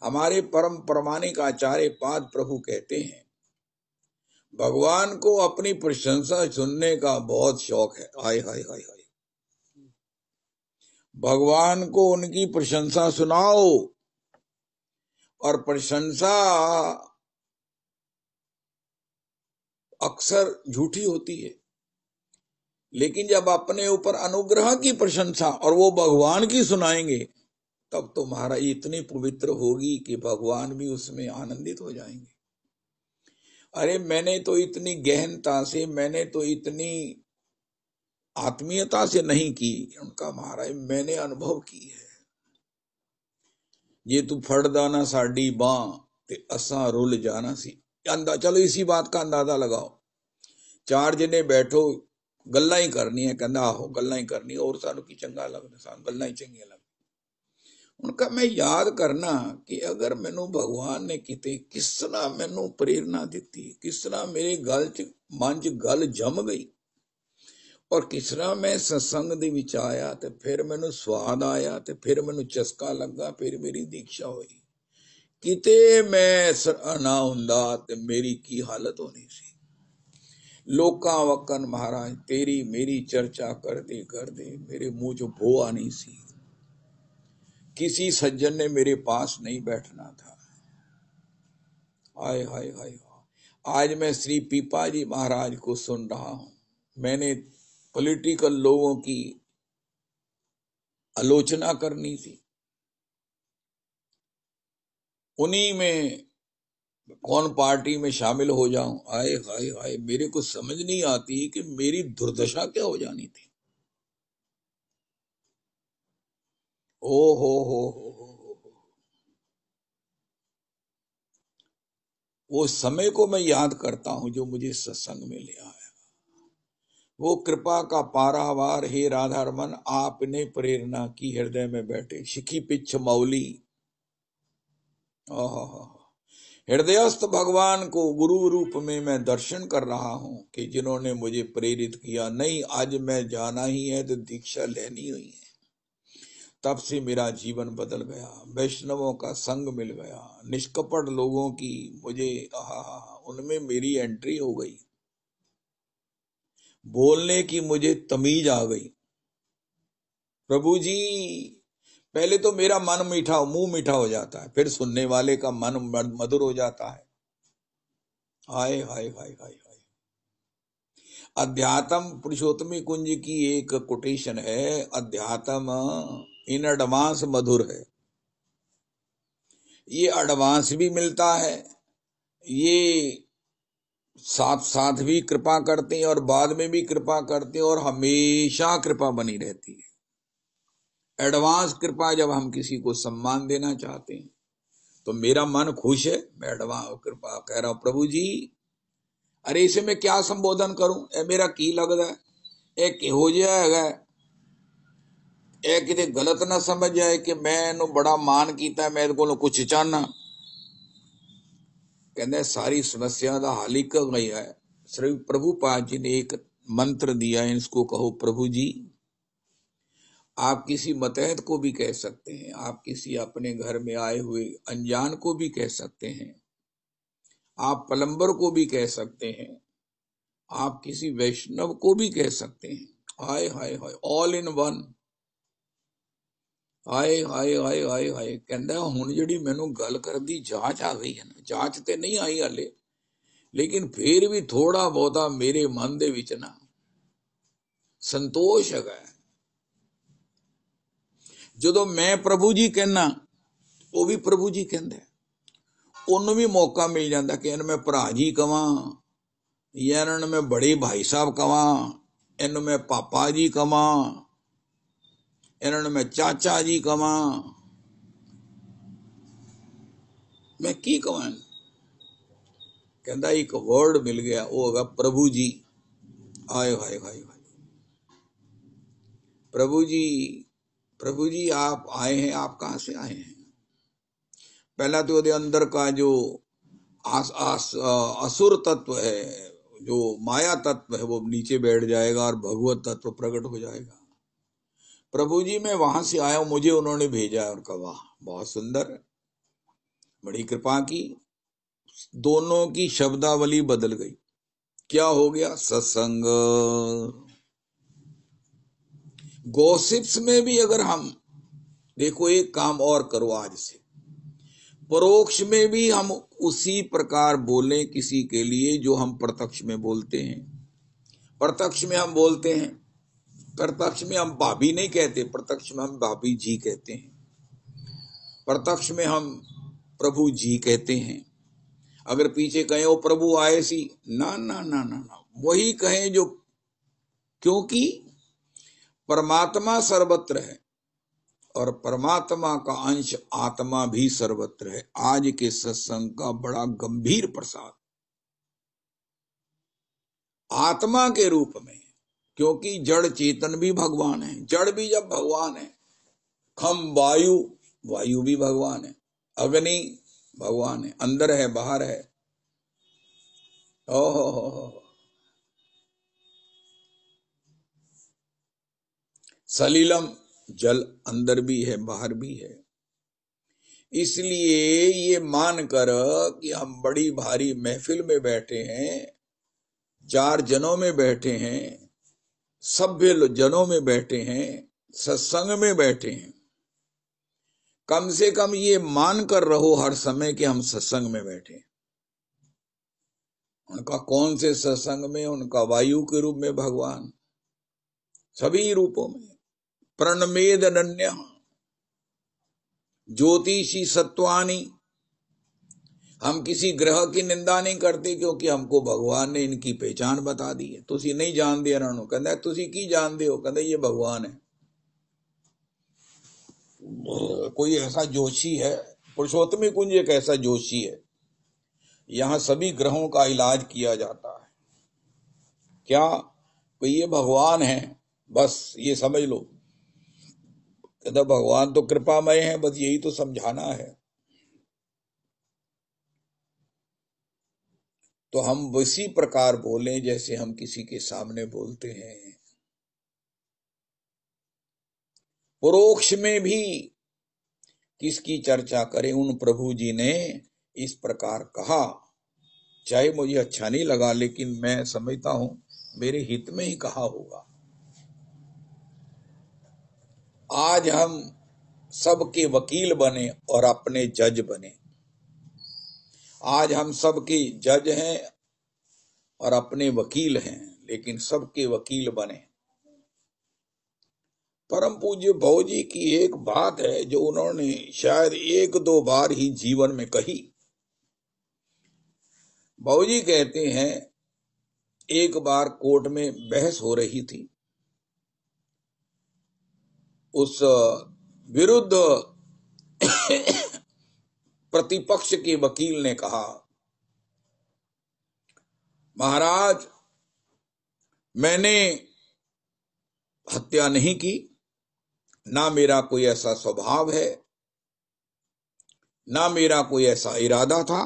हमारे परम प्रमाणिक आचार्य पाद प्रभु कहते हैं, भगवान को अपनी प्रशंसा सुनने का बहुत शौक है। हाय हाय हाय हाय, भगवान को उनकी प्रशंसा सुनाओ। और प्रशंसा अक्सर झूठी होती है, लेकिन जब अपने ऊपर अनुग्रह की प्रशंसा और वो भगवान की सुनाएंगे, तब तो महाराज इतनी पवित्र होगी कि भगवान भी उसमें आनंदित हो जाएंगे। अरे मैंने तो इतनी गहनता से, मैंने तो इतनी आत्मीयता से नहीं की, उनका महाराज मैंने अनुभव की है। ये तू फड़दाना साडी बां ते असा रुल जाना सी। चलो इसी बात का अंदाजा लगाओ। 4 जने बैठो, गल्ला ही करनी है, कहना आहो गल्ला ही करनी, और सानू की चंगा लगदा, सानू गल्ला ही चंगियां लगदी। उनका मैं याद करना कि अगर मैनू भगवान ने किते किस तरह मैनू प्रेरणा दी, किस तरह मेरे गल च मन च गल जम गई, और किस तरह मैं सत्संग दे विच आया, ते फिर मैनू स्वाद आया, ते फिर मैनू चस्का लगा, फिर मेरी दीक्षा हुई। किते मैं ना हुंदा ते मेरी की हालत होनी सी। लोकावकन महाराज तेरी मेरी चर्चा कर दे मेरे मुंह जो भो आनी सी। किसी सज्जन ने मेरे पास नहीं बैठना था। हाय हाय हाय, आज मैं श्री पीपा जी महाराज को सुन रहा हूं। मैंने पॉलिटिकल लोगों की आलोचना करनी थी, उन्हीं में कौन पार्टी में शामिल हो जाऊं। हाय हाय हाय, मेरे को समझ नहीं आती कि मेरी दुर्दशा क्या हो जानी थी। ओ हो, वो समय को मैं याद करता हूं जो मुझे सत्संग में ले आया। वो कृपा का पारावार हे राधारमन, आपने प्रेरणा की हृदय में बैठे शिखी पिछ मौली। हृदयस्थ भगवान को गुरु रूप में मैं दर्शन कर रहा हूं कि जिन्होंने मुझे प्रेरित किया। नहीं, आज मैं जाना ही है तो दीक्षा लेनी हुई है। तब से मेरा जीवन बदल गया, वैष्णवों का संग मिल गया, निष्कपट लोगों की मुझे उनमें मेरी एंट्री हो गई, बोलने की मुझे तमीज आ गई। प्रभु जी, पहले तो मेरा मन मीठा, मुंह मीठा हो जाता है, फिर सुनने वाले का मन मधुर हो जाता है। हाय हाय हाय हाय हाय। अध्यात्म पुरुषोत्तमी कुंज की एक कोटेशन है, अध्यात्म इन एडवांस मधुर है। ये एडवांस भी मिलता है, ये साथ साथ भी कृपा करते हैं और बाद में भी कृपा करते हैं और हमेशा कृपा बनी रहती है। एडवांस कृपा, जब हम किसी को सम्मान देना चाहते हैं तो मेरा मन खुश है, मैं एडवांस कृपा कह रहा हूं प्रभु जी। अरे इसे मैं क्या संबोधन करूं, ए मेरा की लगदा है, ए किहो जिहा हैगा, ए किते गलत ना समझ जाए कि मैं इनू बड़ा मान कीता, मैं इहदे कोलों कुछ चाहना। कहते सारी समस्या का हल एक गई है। श्री प्रभुपाद जी ने एक मंत्र दिया है, इसको कहो प्रभु जी। आप किसी मतहत को भी कह सकते हैं, आप किसी अपने घर में आए हुए अनजान को भी कह सकते हैं, आप प्लम्बर को भी कह सकते हैं, आप किसी वैष्णव को भी कह सकते हैं। हाय हाय हाय, ऑल इन वन। हाय हाय हाय हाय हाय। कहता हुण जिहड़ी मैनूं गल कर दी जांच आ गई है ना, जांच ते नहीं आई हाले, लेकिन फिर भी थोड़ा बहुता मेरे मन दे विच ना संतोष है। ਜਦੋਂ मैं प्रभु जी कहना, वो भी प्रभु जी कहता, उन्होंने भी मौका मिल जाता कि इन मैं भरा जी कवां या इन्होंने मैं बड़े भाई साहब कवां, इन्होंने मैं पापा जी कवां, इन्होंने मैं चाचा जी कवां, मैं की कवां। कहता एक वर्ड मिल गया, वो होगा प्रभु जी। आए हाय हाय हाय, प्रभु जी। प्रभु जी आप आए हैं, आप कहां से आए हैं? पहला तो वो अंदर का जो असुर तत्व है, जो माया तत्व है, वो नीचे बैठ जाएगा और भगवत तत्व प्रकट हो जाएगा। प्रभु जी मैं वहां से आया हूं, मुझे उन्होंने भेजा है। और कहा वाह बहुत सुंदर, बड़ी कृपा की। दोनों की शब्दावली बदल गई। क्या हो गया? सत्संग। गॉसिप्स में भी अगर हम देखो, एक काम और करो आज से, परोक्ष में भी हम उसी प्रकार बोलें किसी के लिए जो हम प्रत्यक्ष में बोलते हैं। प्रत्यक्ष में हम बोलते हैं, प्रत्यक्ष में हम भाभी नहीं कहते, प्रत्यक्ष में हम भाभी जी कहते हैं, प्रत्यक्ष में हम प्रभु जी कहते हैं। अगर पीछे कहें ओ प्रभु आए सी, ना ना ना ना ना, वही कहें जो, क्योंकि परमात्मा सर्वत्र है और परमात्मा का अंश आत्मा भी सर्वत्र है। आज के सत्संग का बड़ा गंभीर प्रसाद आत्मा के रूप में, क्योंकि जड़ चेतन भी भगवान है। जड़ भी जब भगवान है, खम वायु, वायु भी भगवान है, अग्नि भगवान है, अंदर है बाहर है। ओहो, सलीलम, जल अंदर भी है बाहर भी है। इसलिए ये मानकर कि हम बड़ी भारी महफिल में बैठे हैं, चार जनों में बैठे हैं, सभ्य जनों में बैठे हैं, सत्संग में बैठे हैं, कम से कम ये मान कर रहो हर समय कि हम सत्संग में बैठे। उनका कौन से सत्संग में? उनका वायु के रूप में भगवान, सभी रूपों में। प्रणमेद अनन्य ज्योतिषी सत्वानी। हम किसी ग्रह की निंदा नहीं करते, क्योंकि हमको भगवान ने इनकी पहचान बता दी है। तुसी नहीं जान दे रणो, कहता तुसी की जान दे हो? कहता ये भगवान है। कोई ऐसा जोशी है, पुरुषोत्तमी कुंज एक ऐसा जोशी है, यहां सभी ग्रहों का इलाज किया जाता है। क्या? कोई ये भगवान है, बस ये समझ लो। कहता भगवान तो कृपामय है, बस यही तो समझाना है। तो हम उसी प्रकार बोलें जैसे हम किसी के सामने बोलते हैं। परोक्ष में भी किसकी चर्चा करें? उन प्रभु जी ने इस प्रकार कहा, चाहे मुझे अच्छा नहीं लगा, लेकिन मैं समझता हूं मेरे हित में ही कहा होगा। आज हम सबके वकील बने और अपने जज बने। आज हम सबके जज हैं और अपने वकील हैं, लेकिन सबके वकील बने। परम पूज्य भाऊ जी की एक बात है जो उन्होंने शायद एक दो बार ही जीवन में कही। भाऊ जी कहते हैं, एक बार कोर्ट में बहस हो रही थी, उस विरुद्ध प्रतिपक्ष के वकील ने कहा, महाराज मैंने हत्या नहीं की, ना मेरा कोई ऐसा स्वभाव है, ना मेरा कोई ऐसा इरादा था,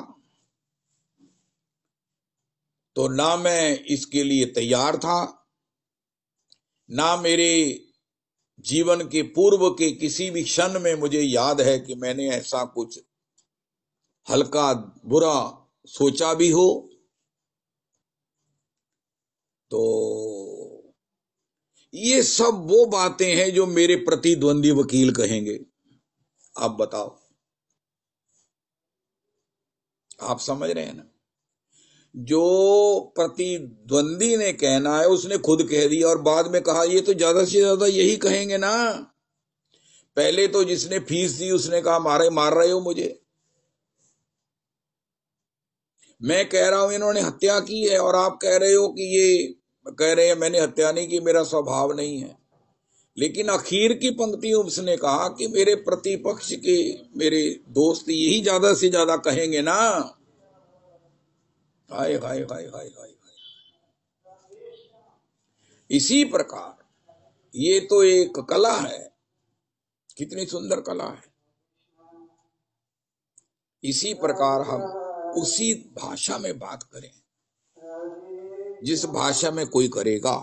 तो ना मैं इसके लिए तैयार था, ना मेरे जीवन के पूर्व के किसी भी क्षण में मुझे याद है कि मैंने ऐसा कुछ हल्का बुरा सोचा भी हो। तो ये सब वो बातें हैं जो मेरे प्रतिद्वंदी वकील कहेंगे। आप बताओ, आप समझ रहे हैं ना? जो प्रतिद्वंदी ने कहना है उसने खुद कह दिया और बाद में कहा, ये तो ज्यादा से ज्यादा यही कहेंगे ना। पहले तो जिसने फीस दी उसने कहा मार रहे हो मुझे, मैं कह रहा हूं इन्होंने हत्या की है और आप कह रहे हो कि ये कह रहे हैं मैंने हत्या नहीं की, मेरा स्वभाव नहीं है। लेकिन आखिर की पंक्ति उसने कहा कि मेरे प्रतिपक्ष के मेरे दोस्त यही ज्यादा से ज्यादा कहेंगे ना। हाय हाय हाय हाय हाय। इसी प्रकार ये तो एक कला है, कितनी सुंदर कला है। इसी प्रकार हम उसी भाषा में बात करें जिस भाषा में कोई करेगा।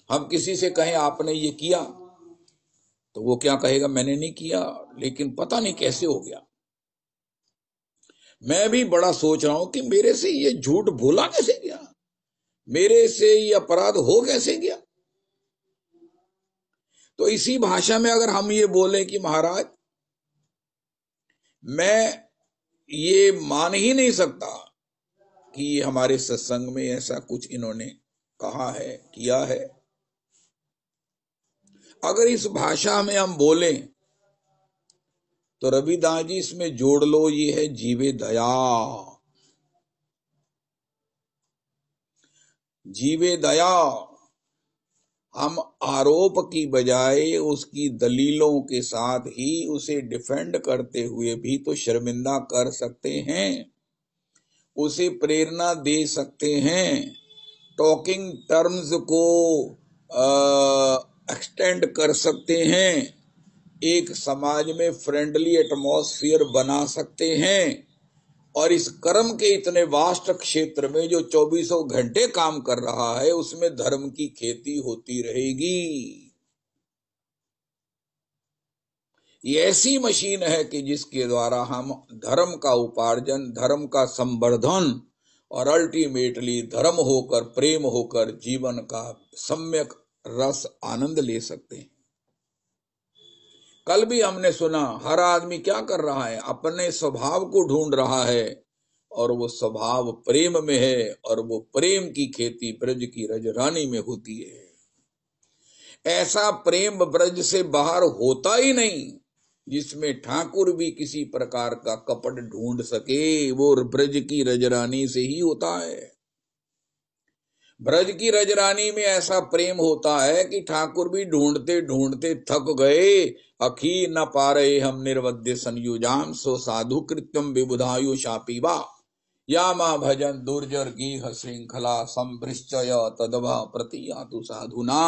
हम किसी से कहें आपने ये किया, तो वो क्या कहेगा? मैंने नहीं किया, लेकिन पता नहीं कैसे हो गया। मैं भी बड़ा सोच रहा हूं कि मेरे से ये झूठ भूला कैसे गया, मेरे से ये अपराध हो कैसे गया। तो इसी भाषा में अगर हम ये बोले कि महाराज मैं ये मान ही नहीं सकता कि हमारे सत्संग में ऐसा कुछ इन्होंने कहा है, किया है, अगर इस भाषा में हम बोलें तो रविदास जी इसमें जोड़ लो, ये है जीवे दया। जीवे दया। हम आरोप की बजाय उसकी दलीलों के साथ ही उसे डिफेंड करते हुए भी तो शर्मिंदा कर सकते हैं, उसे प्रेरणा दे सकते हैं, टॉकिंग टर्म्स को एक्सटेंड कर सकते हैं, एक समाज में फ्रेंडली एटमॉस्फेयर बना सकते हैं। और इस कर्म के इतने वास्ट क्षेत्र में जो 24 घंटे काम कर रहा है, उसमें धर्म की खेती होती रहेगी। ये ऐसी मशीन है कि जिसके द्वारा हम धर्म का उपार्जन, धर्म का संवर्धन और अल्टीमेटली धर्म होकर, प्रेम होकर जीवन का सम्यक रस आनंद ले सकते हैं। कल भी हमने सुना, हर आदमी क्या कर रहा है, अपने स्वभाव को ढूंढ रहा है, और वो स्वभाव प्रेम में है, और वो प्रेम की खेती ब्रज की रजरानी में होती है। ऐसा प्रेम ब्रज से बाहर होता ही नहीं जिसमें ठाकुर भी किसी प्रकार का कपट ढूंढ सके, वो ब्रज की रजरानी से ही होता है। ब्रज की रजरानी में ऐसा प्रेम होता है कि ठाकुर भी ढूंढते ढूंढते थक गए, अखी न पा रहे हम निर्वद्य संयुजाम, सो साधु कृत्यम विबुधायु शापीवा, या मां भजन दुर्जर की श्रृंखला संभृश्चय तदवा प्रतियातु साधुना।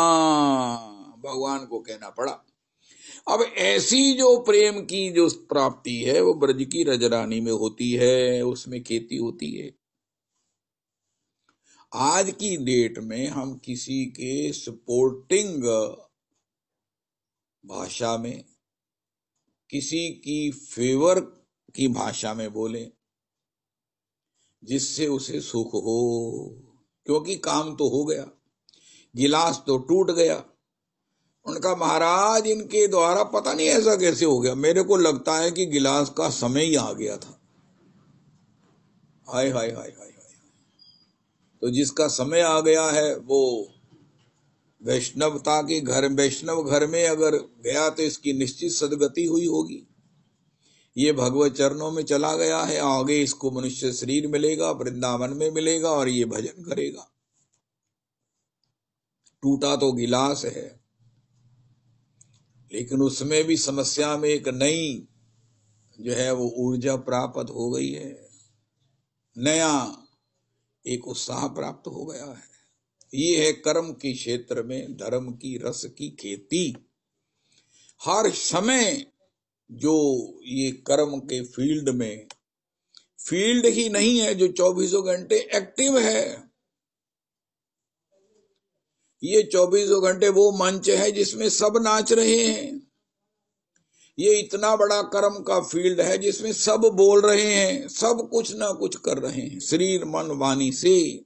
भगवान को कहना पड़ा। अब ऐसी जो प्रेम की जो प्राप्ति है वो ब्रज की रजरानी में होती है, उसमें खेती होती है। आज की डेट में हम किसी के सपोर्टिंग भाषा में, किसी की फेवर की भाषा में बोले जिससे उसे सुख हो, क्योंकि काम तो हो गया, गिलास तो टूट गया। उनका महाराज इनके द्वारा पता नहीं ऐसा कैसे हो गया, मेरे को लगता है कि गिलास का समय ही आ गया था। हाय हाय हाय हाय। तो जिसका समय आ गया है वो वैष्णवता के घर, वैष्णव घर में अगर गया तो इसकी निश्चित सदगति हुई होगी। ये भगवत चरणों में चला गया है, आगे इसको मनुष्य शरीर मिलेगा, वृंदावन में मिलेगा, और ये भजन करेगा। टूटा तो गिलास है, लेकिन उसमें भी समस्या में एक नई जो है वो ऊर्जा प्राप्त हो गई है, नया एक उत्साह प्राप्त हो गया है। ये है कर्म के क्षेत्र में धर्म की रस की खेती। हर समय जो ये कर्म के फील्ड में, फील्ड ही नहीं है जो 24 घंटे एक्टिव है, ये 24 घंटे वो मंच है जिसमें सब नाच रहे हैं। ये इतना बड़ा कर्म का फील्ड है जिसमें सब बोल रहे हैं, सब कुछ ना कुछ कर रहे हैं शरीर मन वाणी से।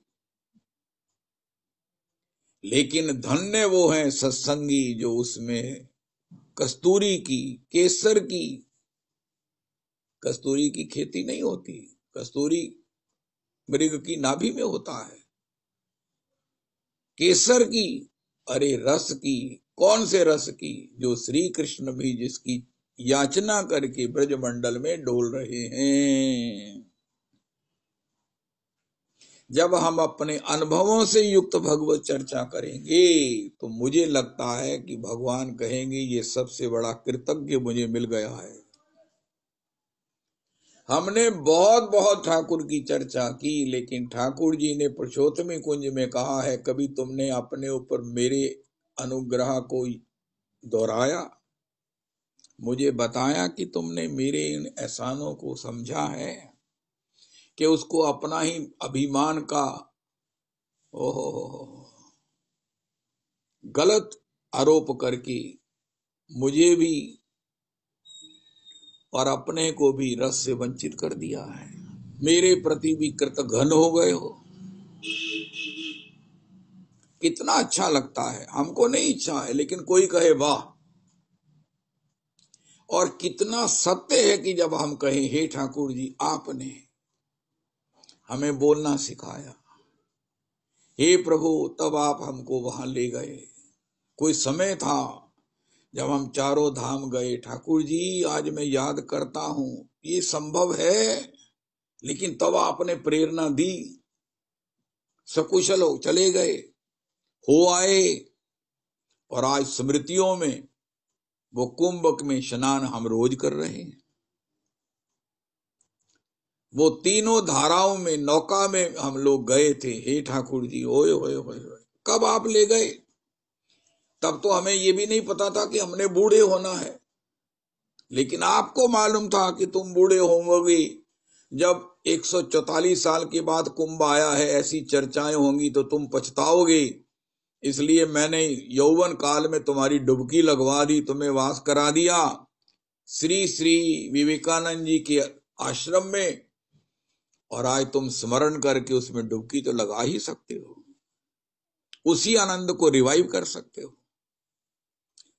लेकिन धन्य वो हैं सत्संगी जो उसमें कस्तूरी की, केसर की, कस्तूरी की खेती नहीं होती, कस्तूरी मृग की नाभि में होता है। केसर की, अरे रस की, कौन से रस की, जो श्री कृष्ण भी जिसकी याचना करके ब्रजमंडल में डोल रहे हैं। जब हम अपने अनुभवों से युक्त भगवत चर्चा करेंगे तो मुझे लगता है कि भगवान कहेंगे ये सबसे बड़ा कृतज्ञ मुझे मिल गया है। हमने बहुत बहुत ठाकुर की चर्चा की, लेकिन ठाकुर जी ने पुरुषोत्तमी कुंज में कहा है, कभी तुमने अपने ऊपर मेरे अनुग्रह को दोहराया, मुझे बताया कि तुमने मेरे इन एहसानों को समझा है, कि उसको अपना ही अभिमान का गलत आरोप करके मुझे भी और अपने को भी रस से वंचित कर दिया है। मेरे प्रति भी कृतघ्न हो गए हो। कितना अच्छा लगता है, हमको नहीं इच्छा है लेकिन कोई कहे वाह। और कितना सत्य है कि जब हम कहें हे ठाकुर जी आपने हमें बोलना सिखाया, हे प्रभु तब आप हमको वहां ले गए। कोई समय था जब हम चारों धाम गए, ठाकुर जी आज मैं याद करता हूं ये संभव है, लेकिन तब आपने प्रेरणा दी, सकुशल हो चले गए, हो आए, और आज स्मृतियों में वो कुंभ में स्नान हम रोज कर रहे हैं। वो तीनों धाराओं में नौका में हम लोग गए थे। हे ठाकुर जी ओए ओए ओए, कब आप ले गए? तब तो हमें ये भी नहीं पता था कि हमने बूढ़े होना है, लेकिन आपको मालूम था कि तुम बूढ़े होवोगे। जब 144 साल के बाद कुंभ आया है, ऐसी चर्चाएं होंगी तो तुम पछताओगे। इसलिए मैंने यौवन काल में तुम्हारी डुबकी लगवा दी, तुम्हें वास करा दिया श्री श्री विवेकानंद जी के आश्रम में, और आज तुम स्मरण करके उसमें डुबकी तो लगा ही सकते हो, उसी आनंद को रिवाइव कर सकते हो।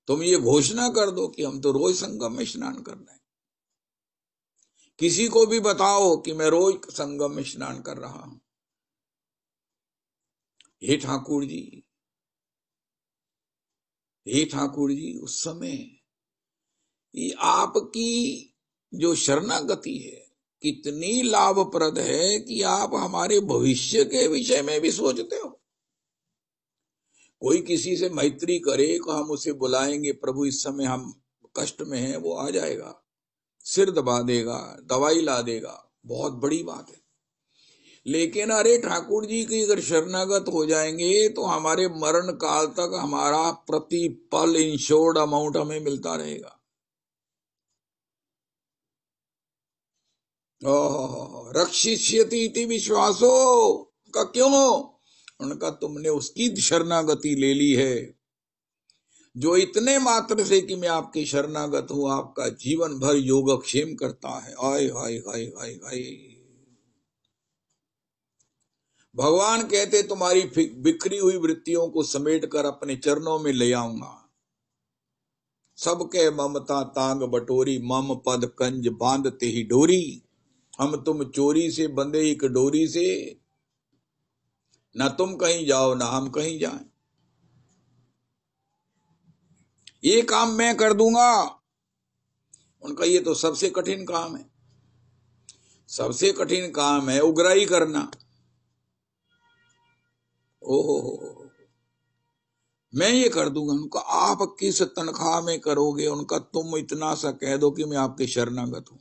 तुम ये घोषणा कर दो कि हम तो रोज संगम में स्नान कर रहे हैं। किसी को भी बताओ कि मैं रोज संगम में स्नान कर रहा हूं। हे ठाकुर जी, हे ठाकुर जी, उस समय ये आपकी जो शरणागति है कितनी लाभप्रद है कि आप हमारे भविष्य के विषय में भी सोचते हो। कोई किसी से मैत्री करे तो हम उसे बुलाएंगे, प्रभु इस समय हम कष्ट में हैं, वो आ जाएगा, सिर दबा देगा, दवाई ला देगा, बहुत बड़ी बात है। लेकिन अरे ठाकुर जी की अगर शरणागत हो जाएंगे तो हमारे मरण काल तक हमारा प्रति पल इंश्योर्ड अमाउंट हमें मिलता रहेगा। रक्षिष्यति इति विश्वासो का क्यों? उनका तुमने उसकी शरणागति ले ली है जो इतने मात्र से कि मैं आपकी शरणागत हूं आपका जीवन भर योगक्षेम करता है। आय हाय हाय हाय हाय। भगवान कहते तुम्हारी बिखरी हुई वृत्तियों को समेट कर अपने चरणों में ले आऊंगा। सबके ममता तांग बटोरी, मम पद कंज बांधते ही डोरी। हम तुम चोरी से बंधे एक डोरी से, ना तुम कहीं जाओ ना हम कहीं जाएं। ये काम मैं कर दूंगा। उनका ये तो सबसे कठिन काम है, सबसे कठिन काम है उग्राही करना। ओहो, मैं ये कर दूंगा। उनका आप किस तनख्वाह में करोगे? उनका तुम इतना सा कह दो कि मैं आपके शरणागत हूं।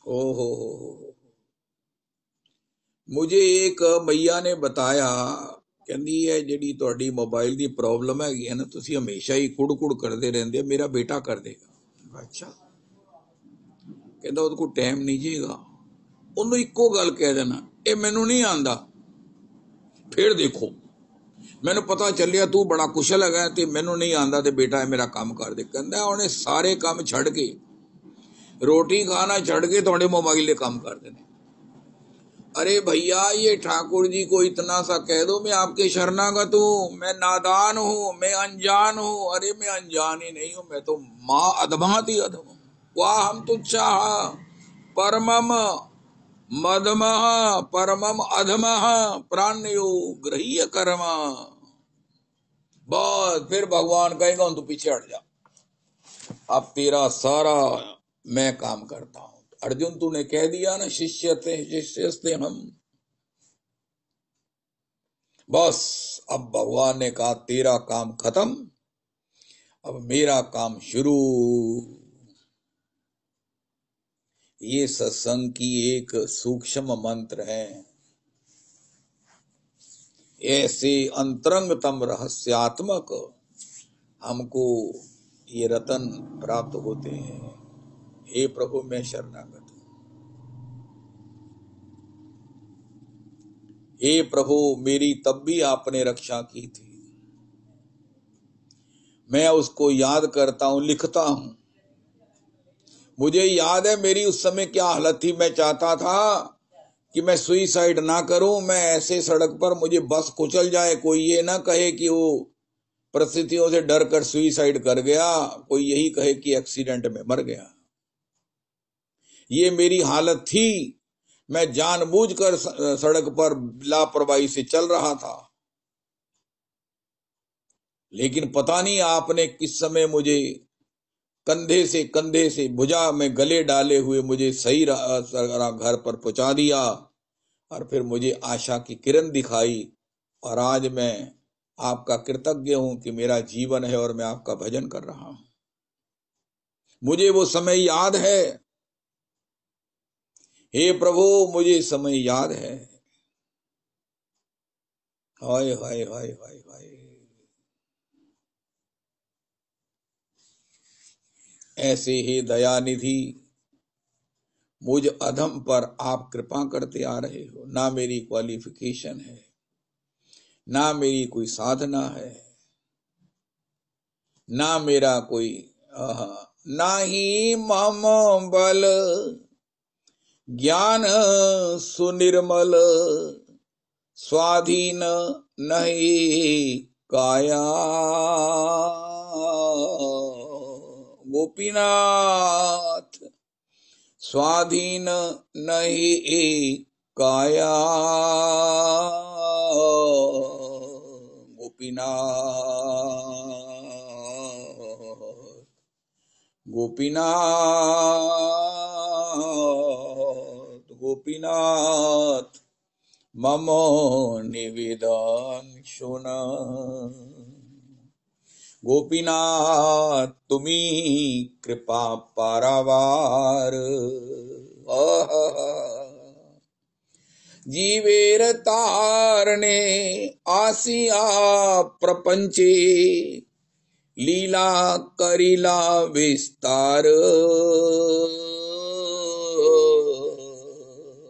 ओहो, मुझे एक भैया ने बताया, कहती है ਜਿਹੜੀ ਤੁਹਾਡੀ मोबाइल ਦੀ प्रॉब्लम हैगी है ना, ਤੁਸੀਂ हमेशा ही कुड़ करते रहते, मेरा बेटा कर देगा। अच्छा, कहता ਉਹਦੇ ਕੋਲ टाइम नहीं जेगा, ਉਹਨੂੰ ਇੱਕੋ ਗੱਲ ਕਹਿ ਦੇਣਾ, ਇਹ ਮੈਨੂੰ नहीं आंदा, फिर देखो मैनू पता चलिया तू बड़ा कुशल है ते मैनू नहीं आंदा ते बेटा मेरा काम कर दे। कहता उन्हें सारे काम छड़ के, रोटी खाना छड़ के थोड़े मोबाइल ले काम कर देने। अरे भैया ये ठाकुर जी को इतना सा कह दो मैं आपके शरणागत हूं, मैं नादान हूं, मैं अनजान हूं। अरे मैं अनजान ही नहीं हूं, मैं तो माँ अधमाती अधम। वाह हम तुच्छा परमम मदमः परमम अधमः प्राण्यो गृह्य कर्म। बस फिर भगवान कहेगा तू पीछे हट जा, अब तेरा सारा मैं काम करता हूं। अर्जुन तूने कह दिया ना शिष्य से हम, बस अब भगवान ने कहा तेरा काम खत्म, अब मेरा काम शुरू। ये सत्संग की एक सूक्ष्म मंत्र है। ऐसे अंतरंगतम रहस्यात्मक हमको ये रतन प्राप्त होते हैं। हे प्रभु मैं शरणागत हूं, हे प्रभु मेरी तब भी आपने रक्षा की थी। मैं उसको याद करता हूं, लिखता हूं। मुझे याद है मेरी उस समय क्या हालत थी। मैं चाहता था कि मैं सुइसाइड ना करूं, मैं ऐसे सड़क पर मुझे बस कुचल जाए, कोई ये ना कहे कि वो परिस्थितियों से डर कर सुइसाइड कर गया, कोई यही कहे कि एक्सीडेंट में मर गया। ये मेरी हालत थी। मैं जानबूझकर सड़क पर लापरवाही से चल रहा था, लेकिन पता नहीं आपने किस समय मुझे कंधे से भुजा में गले डाले हुए मुझे सही घर पर पहुंचा दिया, और फिर मुझे आशा की किरण दिखाई। और आज मैं आपका कृतज्ञ हूं कि मेरा जीवन है और मैं आपका भजन कर रहा हूं। मुझे वो समय याद है, हे प्रभु मुझे समय याद है। हाय हाय हाय हाय हाय। ऐसे ही दयानिधि मुझ अधम पर आप कृपा करते आ रहे हो। ना मेरी क्वालिफिकेशन है, ना मेरी कोई साधना है, ना मेरा कोई ना ही मम बल ज्ञान सुनिर्मल स्वाधीन नहीं काया। गोपीनाथ स्वाधीन नहीं काया। गोपीनाथ गोपीनाथ गोपीनाथ मम निवेदन शुन। गोपीनाथ तुम्ही कृपा पारावार। जीवेर तारणे आसिया प्रपंचे लीला करिला विस्तार।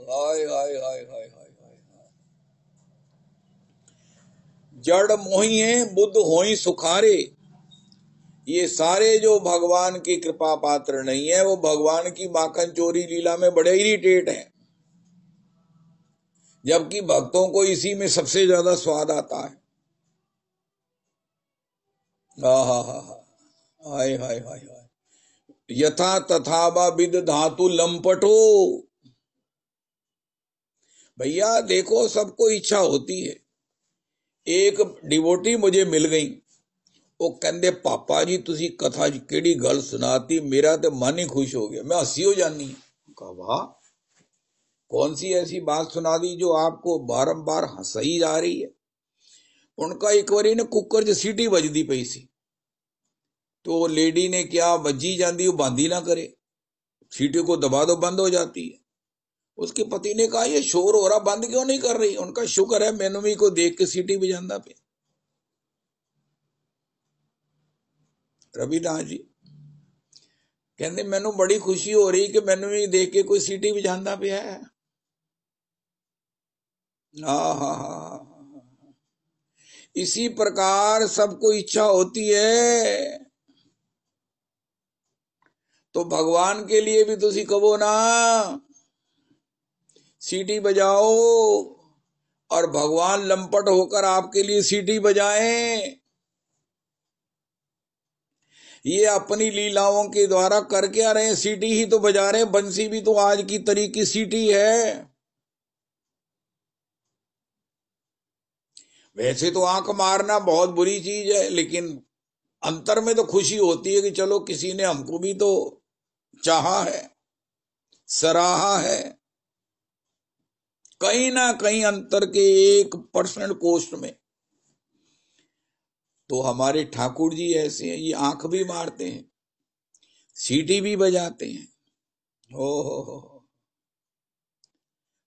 हाय हाय हाय हाय हाय हाय। जड़ मोहिए बुद्ध होई सुखारे। ये सारे जो भगवान की कृपा पात्र नहीं है वो भगवान की माखन चोरी लीला में बड़े इरिटेट हैं, जबकि भक्तों को इसी में सबसे ज्यादा स्वाद आता है। हाय हाय हाय हाय। यथा तथा विद धातु लंपटो। भैया देखो सबको इच्छा होती है। एक डिवोटी मुझे मिल गई, वो कहते पापा जी तुसी कथा केड़ी गल सुनाती, मेरा तो मन ही खुश हो गया, मैं हंसी हो जानी। कहा वाह, कौन सी ऐसी बात सुना दी जो आपको बारंबार हंसाई जा रही है। उनका एक बारी ने कुकर च सीटी बजदी पई सी, तो लेडी ने क्या बजी जाती वो बंद ही ना करे, सीटी को दबा दो बंद हो जाती है। उसके पति ने कहा ये शोर हो रहा बंद क्यों नहीं कर रही। उनका शुक्र है मैनू को देख के सीटी बजांदा पे। रविदास जी कहते मैनू बड़ी खुशी हो रही कि मैनू भी देख के कोई सीटी बजांदा पे है। इसी प्रकार सबको इच्छा होती है, तो भगवान के लिए भी तुसी कहो ना सीटी बजाओ, और भगवान लंपट होकर आपके लिए सीटी बजाएं। ये अपनी लीलाओं के द्वारा कर क्या रहे हैं, सीटी ही तो बजा रहे हैं। बंसी भी तो आज की तरीके सीटी है। वैसे तो आंख मारना बहुत बुरी चीज है, लेकिन अंतर में तो खुशी होती है कि चलो किसी ने हमको भी तो चाहा है, सराहा है। कहीं ना कहीं अंतर के 1% कोष्ठ में तो हमारे ठाकुर जी ऐसे हैं, ये आंख भी मारते हैं, सीटी भी बजाते हैं। हो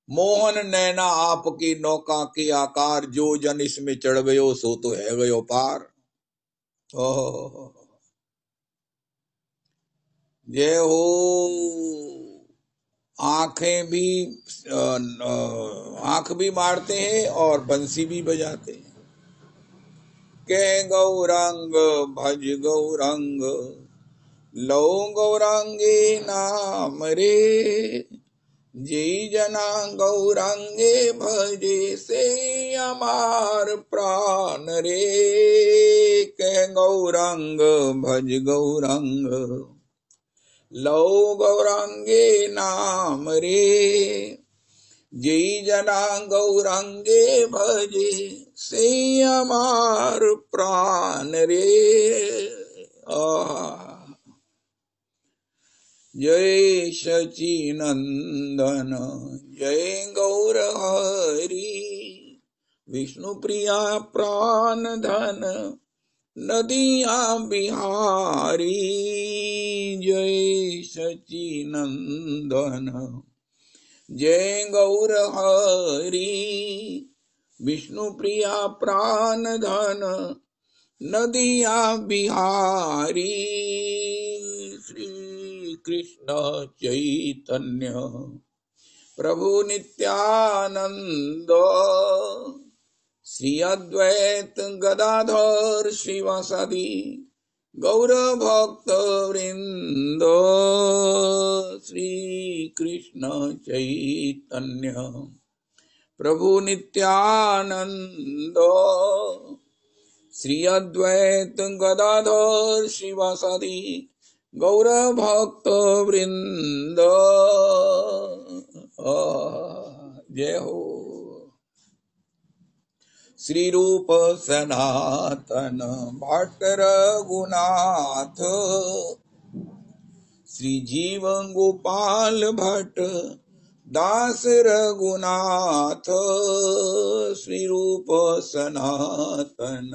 मोहन नैना आपकी नौका के आकार, जो जन इसमें चढ़ गयो सो तो है गयो पार। ओहो जय हो। आंखें भी आंख भी मारते हैं और बंसी भी बजाते हैं। के गौरंग भज गौरंग लो गौरांगे नाम रे, जी जना गौरांगे भजे से अमार प्राण रे। के गौरंग भज गौरंग लो गौरांगे नाम रे, जी जना गौरांगे भजे से अमार प्राण रे। जय सचिनंदन जय गौर हरि, विष्णु प्रिया प्राण धन नदिया बिहारी। जय सचिनंदन जय गौर हरि, विष्णु प्रिया प्राण धन नदिया बिहारी। श्री कृष्ण चैतन्य प्रभु नित्यानंद, श्री अद्वैत गदाधर श्रीवासादि गौर भक्त वृंद। श्री कृष्ण चैतन्य प्रभु नित्यानंद श्री अद्वैत गदाधर शिवासादि गौर भक्त वृंद। जय हो। श्री रूप सनातन भट्ट रघुनाथ श्री जीव गोपाल भट्ट दास रघुनाथ श्री रूप सनातन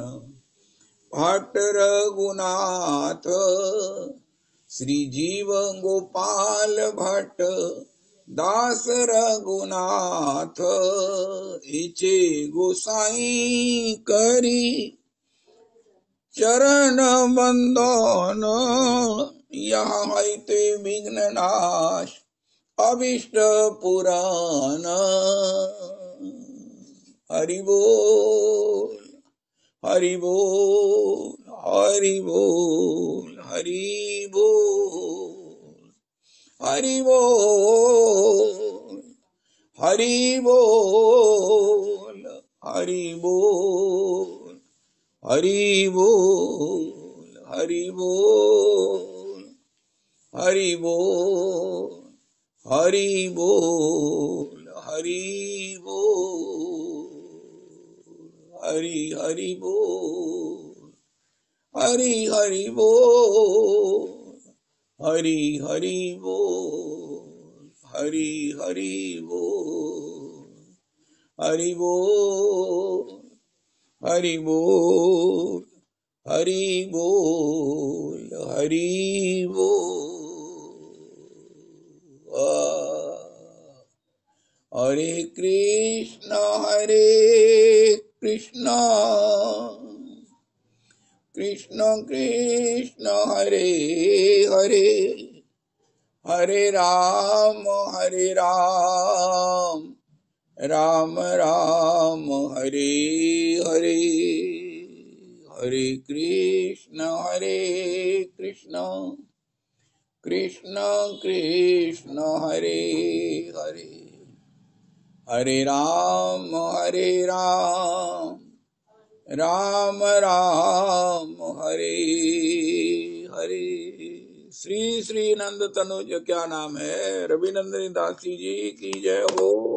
भट्ट रघुनाथ श्री जीव गोपाल भट्ट दास रघुनाथ इचे गोसाई करी चरण बंदन यहाँ ते विघ्न नाश अभिष्ट पुराण। हरि बोल हरि बोल हरि बोल हरि बोल हरि बोल हरि बोल हरि बोल हरि बोल हरि बोल हरि बोल हरि बोल हरि बोल हरि हरि बोल हरि हरि बोल हरि हरि बोल हरि हरि बोल हरि बोल हरि बोल हरि बोल हरि बोल। हरे कृष्ण कृष्ण कृष्ण हरे हरे हरे राम राम राम हरे हरे हरे कृष्ण कृष्ण कृष्ण हरे हरे हरे राम राम राम हरे हरे। श्री श्री नंद तनुज क्या नाम है। रविनंदन दासी जी की जय हो।